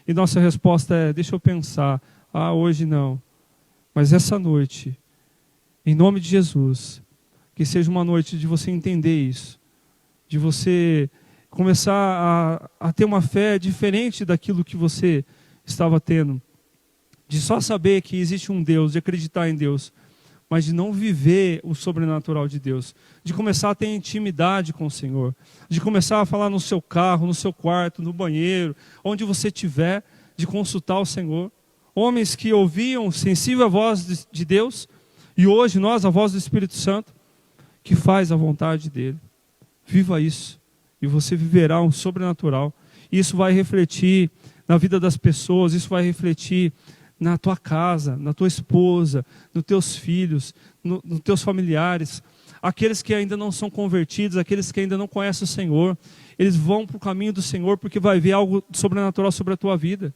e nossa resposta é: deixa eu pensar, hoje não. Mas essa noite, em nome de Jesus, que seja uma noite de você entender isso, de você começar a ter uma fé diferente daquilo que você estava tendo, de só saber que existe um Deus, de acreditar em Deus, mas de não viver o sobrenatural de Deus, de começar a ter intimidade com o Senhor, de começar a falar no seu carro, no seu quarto, no banheiro, onde você estiver, de consultar o Senhor. Homens que ouviam sensível a voz de Deus, e hoje nós, a voz do Espírito Santo, que faz a vontade dele. Viva isso, e você viverá um sobrenatural. Isso vai refletir na vida das pessoas, isso vai refletir na tua casa, na tua esposa, nos teus filhos, nos teus familiares. Aqueles que ainda não são convertidos, aqueles que ainda não conhecem o Senhor, eles vão para o caminho do Senhor, porque vai ver algo sobrenatural sobre a tua vida.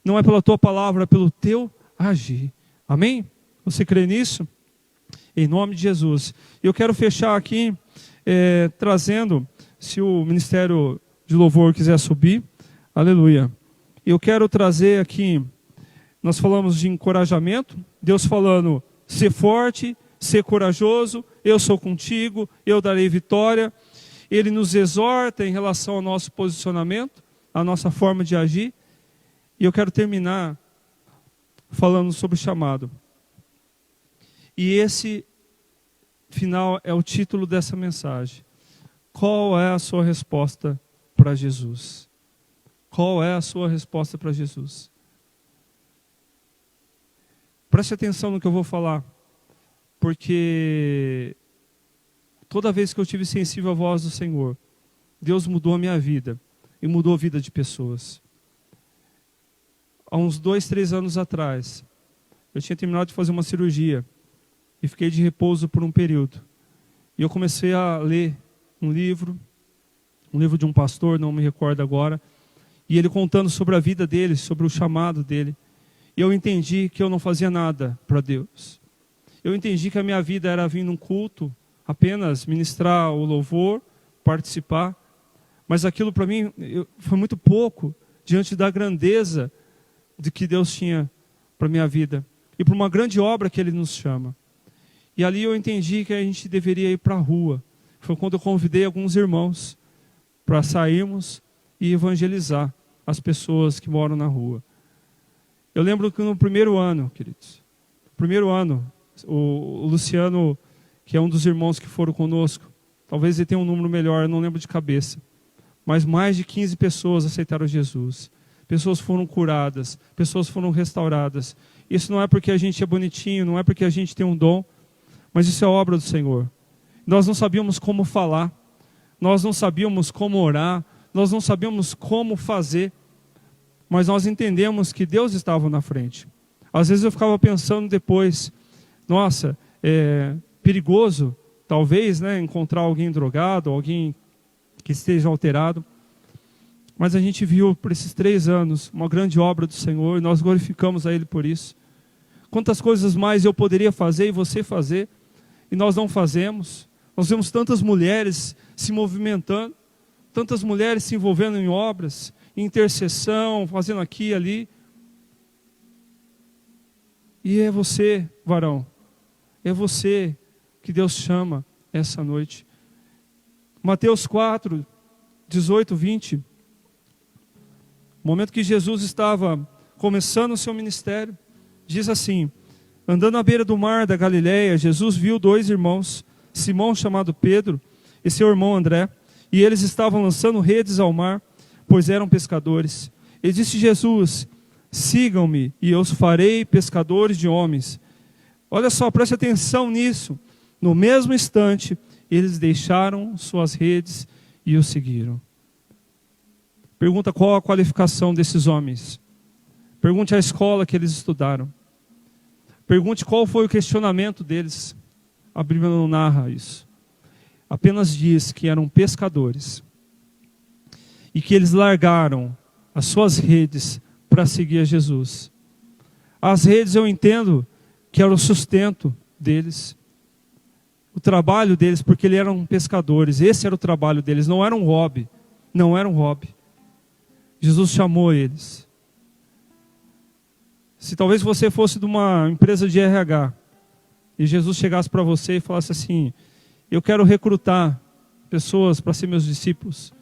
Não é pela tua palavra, é pelo teu agir. Amém? Você crê nisso? Em nome de Jesus. Eu quero fechar aqui trazendo, se o Ministério de Louvor quiser subir, aleluia. Eu quero trazer aqui, nós falamos de encorajamento, Deus falando: ser forte, ser corajoso, eu sou contigo, eu darei vitória. Ele nos exorta em relação ao nosso posicionamento, a nossa forma de agir. E eu quero terminar falando sobre o chamado. E esse final é o título dessa mensagem. Qual é a sua resposta para Jesus? Qual é a sua resposta para Jesus? Preste atenção no que eu vou falar, porque toda vez que eu tive sensível à voz do Senhor, Deus mudou a minha vida e mudou a vida de pessoas. Há uns 2, 3 anos atrás, eu tinha terminado de fazer uma cirurgia e fiquei de repouso por um período. E eu comecei a ler um livro de um pastor, não me recordo agora, e ele contando sobre a vida dele, sobre o chamado dele. E eu entendi que eu não fazia nada para Deus. Eu entendi que a minha vida era vir num culto, apenas ministrar o louvor, participar. Mas aquilo para mim foi muito pouco diante da grandeza de que Deus tinha para a minha vida. E para uma grande obra que Ele nos chama. E ali eu entendi que a gente deveria ir para a rua. Foi quando eu convidei alguns irmãos para sairmos e evangelizar as pessoas que moram na rua. Eu lembro que no primeiro ano, queridos, o Luciano, que é um dos irmãos que foram conosco, talvez ele tenha um número melhor, eu não lembro de cabeça, mas mais de 15 pessoas aceitaram Jesus. Pessoas foram curadas, pessoas foram restauradas. Isso não é porque a gente é bonitinho, não é porque a gente tem um dom, mas isso é obra do Senhor. Nós não sabíamos como falar, nós não sabíamos como orar, nós não sabíamos como fazer, mas nós entendemos que Deus estava na frente. Às vezes eu ficava pensando depois, nossa, é perigoso, talvez, né, encontrar alguém drogado, alguém que esteja alterado. Mas a gente viu por esses 3 anos uma grande obra do Senhor e nós glorificamos a Ele por isso. Quantas coisas mais eu poderia fazer e você fazer e nós não fazemos. Nós vemos tantas mulheres se movimentando, tantas mulheres se envolvendo em obras, em intercessão, fazendo aqui e ali. E é você, varão, é você que Deus chama essa noite. Mateus 4, 18, 20. No momento que Jesus estava começando o seu ministério, diz assim: andando à beira do mar da Galileia, Jesus viu 2 irmãos, Simão, chamado Pedro, e seu irmão André, e eles estavam lançando redes ao mar, pois eram pescadores. E disse Jesus: sigam-me, e eu os farei pescadores de homens. Olha só, preste atenção nisso. No mesmo instante, eles deixaram suas redes e o seguiram. Pergunta qual a qualificação desses homens. Pergunte a escola que eles estudaram. Pergunte qual foi o questionamento deles. A Bíblia não narra isso. Apenas diz que eram pescadores. E que eles largaram as suas redes para seguir a Jesus. As redes eu entendo que era o sustento deles. O trabalho deles, porque eles eram pescadores. Esse era o trabalho deles, não era um hobby. Não era um hobby. Jesus chamou eles. Se talvez você fosse de uma empresa de RH e Jesus chegasse para você e falasse assim: eu quero recrutar pessoas para ser meus discípulos.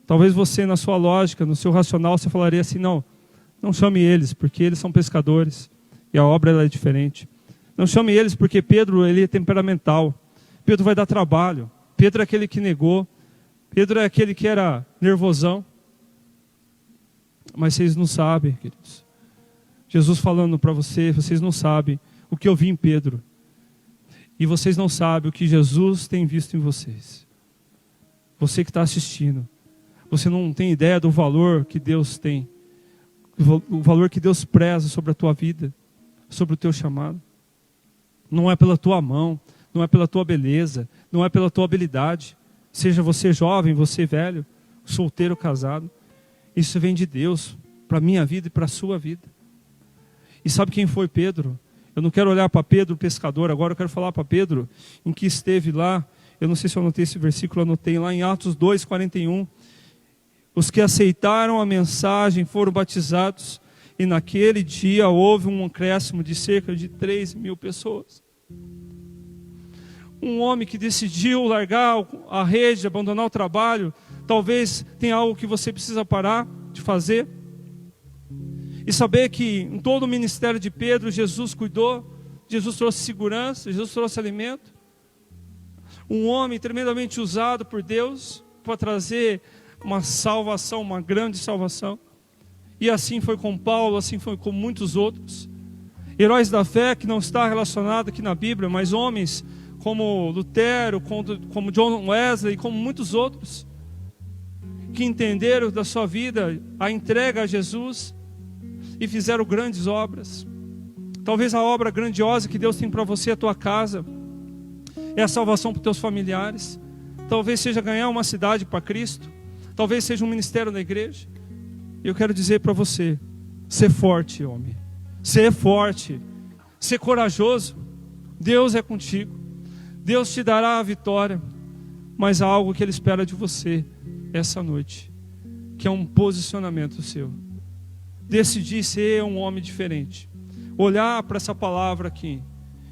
Talvez você, na sua lógica, no seu racional, você falaria assim: não chame eles, porque eles são pescadores e a obra ela é diferente. Não chame eles porque Pedro ele é temperamental. Pedro vai dar trabalho. Pedro é aquele que negou. Pedro é aquele que era nervosão. Mas vocês não sabem, queridos. Jesus falando para vocês não sabem o que eu vi em Pedro. E vocês não sabem o que Jesus tem visto em vocês. Você que está assistindo, você não tem ideia do valor que Deus tem. O valor que Deus preza sobre a tua vida, sobre o teu chamado. Não é pela tua mão, não é pela tua beleza, não é pela tua habilidade. Seja você jovem, você velho, solteiro, casado. Isso vem de Deus, para a minha vida e para a sua vida. E sabe quem foi Pedro? Eu não quero olhar para Pedro, pescador, agora eu quero falar para Pedro, em que esteve lá. Eu não sei se eu anotei esse versículo, eu anotei lá em Atos 2, 41. Os que aceitaram a mensagem foram batizados, e naquele dia houve um acréscimo de cerca de 3.000 pessoas. Um homem que decidiu largar a rede, abandonar o trabalho. Talvez tenha algo que você precisa parar de fazer. E saber que em todo o ministério de Pedro, Jesus cuidou. Jesus trouxe segurança, Jesus trouxe alimento. Um homem tremendamente usado por Deus para trazer uma salvação, uma grande salvação. E assim foi com Paulo, assim foi com muitos outros. Heróis da fé que não está relacionado aqui na Bíblia, mas homens como Lutero, como John Wesley, como muitos outros. que entenderam da sua vida a entrega a Jesus e fizeram grandes obras. Talvez a obra grandiosa que Deus tem para você, a tua casa, é a salvação para os teus familiares. Talvez seja ganhar uma cidade para Cristo. Talvez seja um ministério na igreja. E eu quero dizer para você, ser forte, homem. Ser forte. Ser corajoso. Deus é contigo. Deus te dará a vitória. Mas há algo que Ele espera de você essa noite, que é um posicionamento seu. Decidir ser um homem diferente. Olhar para essa palavra aqui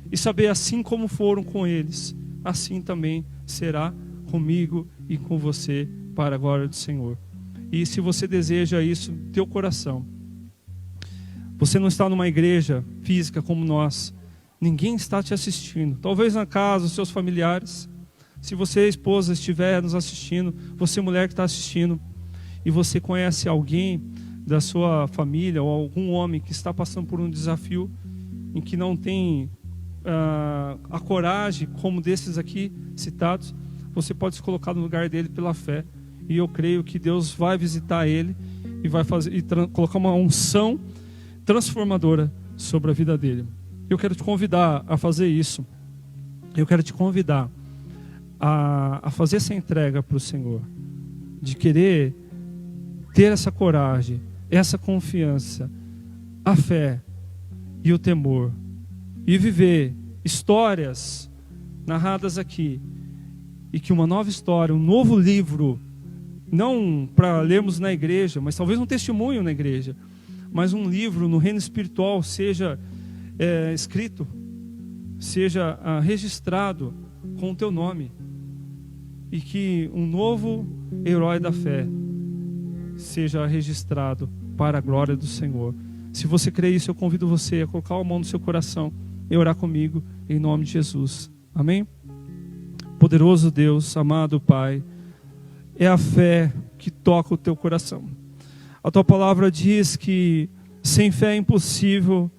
e saber, assim como foram com eles, assim também será comigo e com você, para a glória do Senhor. E se você deseja isso no teu coração, você não está numa igreja física como nós, ninguém está te assistindo, talvez na casa, os seus familiares. Se você, esposa, estiver nos assistindo, você, mulher que está assistindo, e você conhece alguém da sua família ou algum homem que está passando por um desafio em que não tem a coragem, como desses aqui citados, você pode se colocar no lugar dele pela fé, e eu creio que Deus vai visitar ele e vai fazer, colocar uma unção transformadora sobre a vida dele. Eu quero te convidar a fazer isso. Eu quero te convidar a fazer essa entrega para o Senhor, de querer ter essa coragem, essa confiança, a fé e o temor, e viver histórias narradas aqui, e que uma nova história, um novo livro, não para lermos na igreja, mas talvez um testemunho na igreja, mas um livro no reino espiritual seja escrito, seja registrado com o teu nome, e que um novo herói da fé seja registrado para a glória do Senhor. Se você crê isso, eu convido você a colocar a mão no seu coração e orar comigo em nome de Jesus. Amém? Poderoso Deus, amado Pai, é a fé que toca o teu coração. A tua palavra diz que sem fé é impossível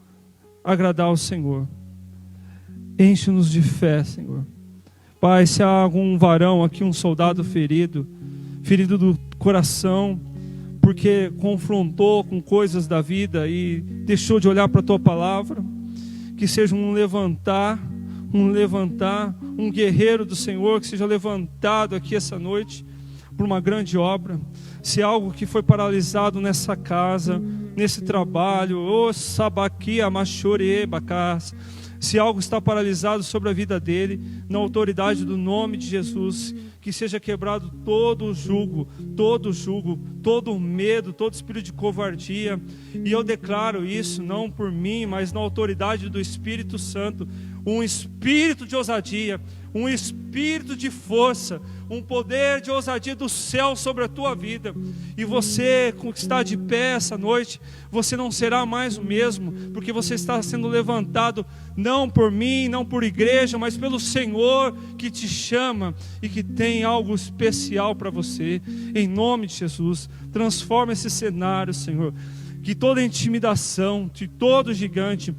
agradar ao Senhor. Enche-nos de fé, Senhor. Pai, se há algum varão aqui, um soldado ferido do coração, porque confrontou com coisas da vida e deixou de olhar para a tua palavra, que seja um levantar, um guerreiro do Senhor, que seja levantado aqui essa noite por uma grande obra. Se algo que foi paralisado nessa casa, nesse trabalho, se algo está paralisado sobre a vida dele, na autoridade do nome de Jesus, que seja quebrado todo o jugo, todo o medo, todo espírito de covardia. E eu declaro isso, não por mim, mas na autoridade do Espírito Santo, um espírito de ousadia, um espírito de força, um poder de ousadia do céu sobre a tua vida. E você que está de pé essa noite, você não será mais o mesmo, porque você está sendo levantado não por mim, não por igreja, mas pelo Senhor que te chama e que tem algo especial para você. Em nome de Jesus, transforma esse cenário, Senhor, que toda intimidação, que todo gigante,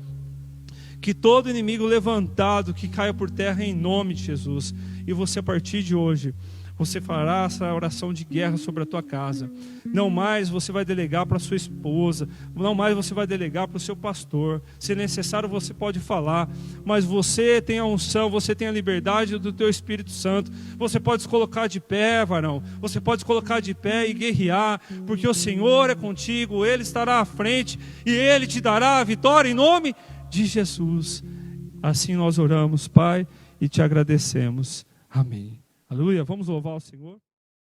que todo inimigo levantado, que caia por terra em nome de Jesus. E você, a partir de hoje, você fará essa oração de guerra sobre a tua casa. Não mais você vai delegar para a sua esposa, não mais você vai delegar para o seu pastor. Se necessário, você pode falar, mas você tem a unção, você tem a liberdade do teu Espírito Santo. Você pode se colocar de pé, varão, você pode se colocar de pé e guerrear, porque o Senhor é contigo, Ele estará à frente e Ele te dará a vitória em nome de Jesus. Assim nós oramos, Pai, e te agradecemos. Amém. Aleluia. Vamos louvar o Senhor.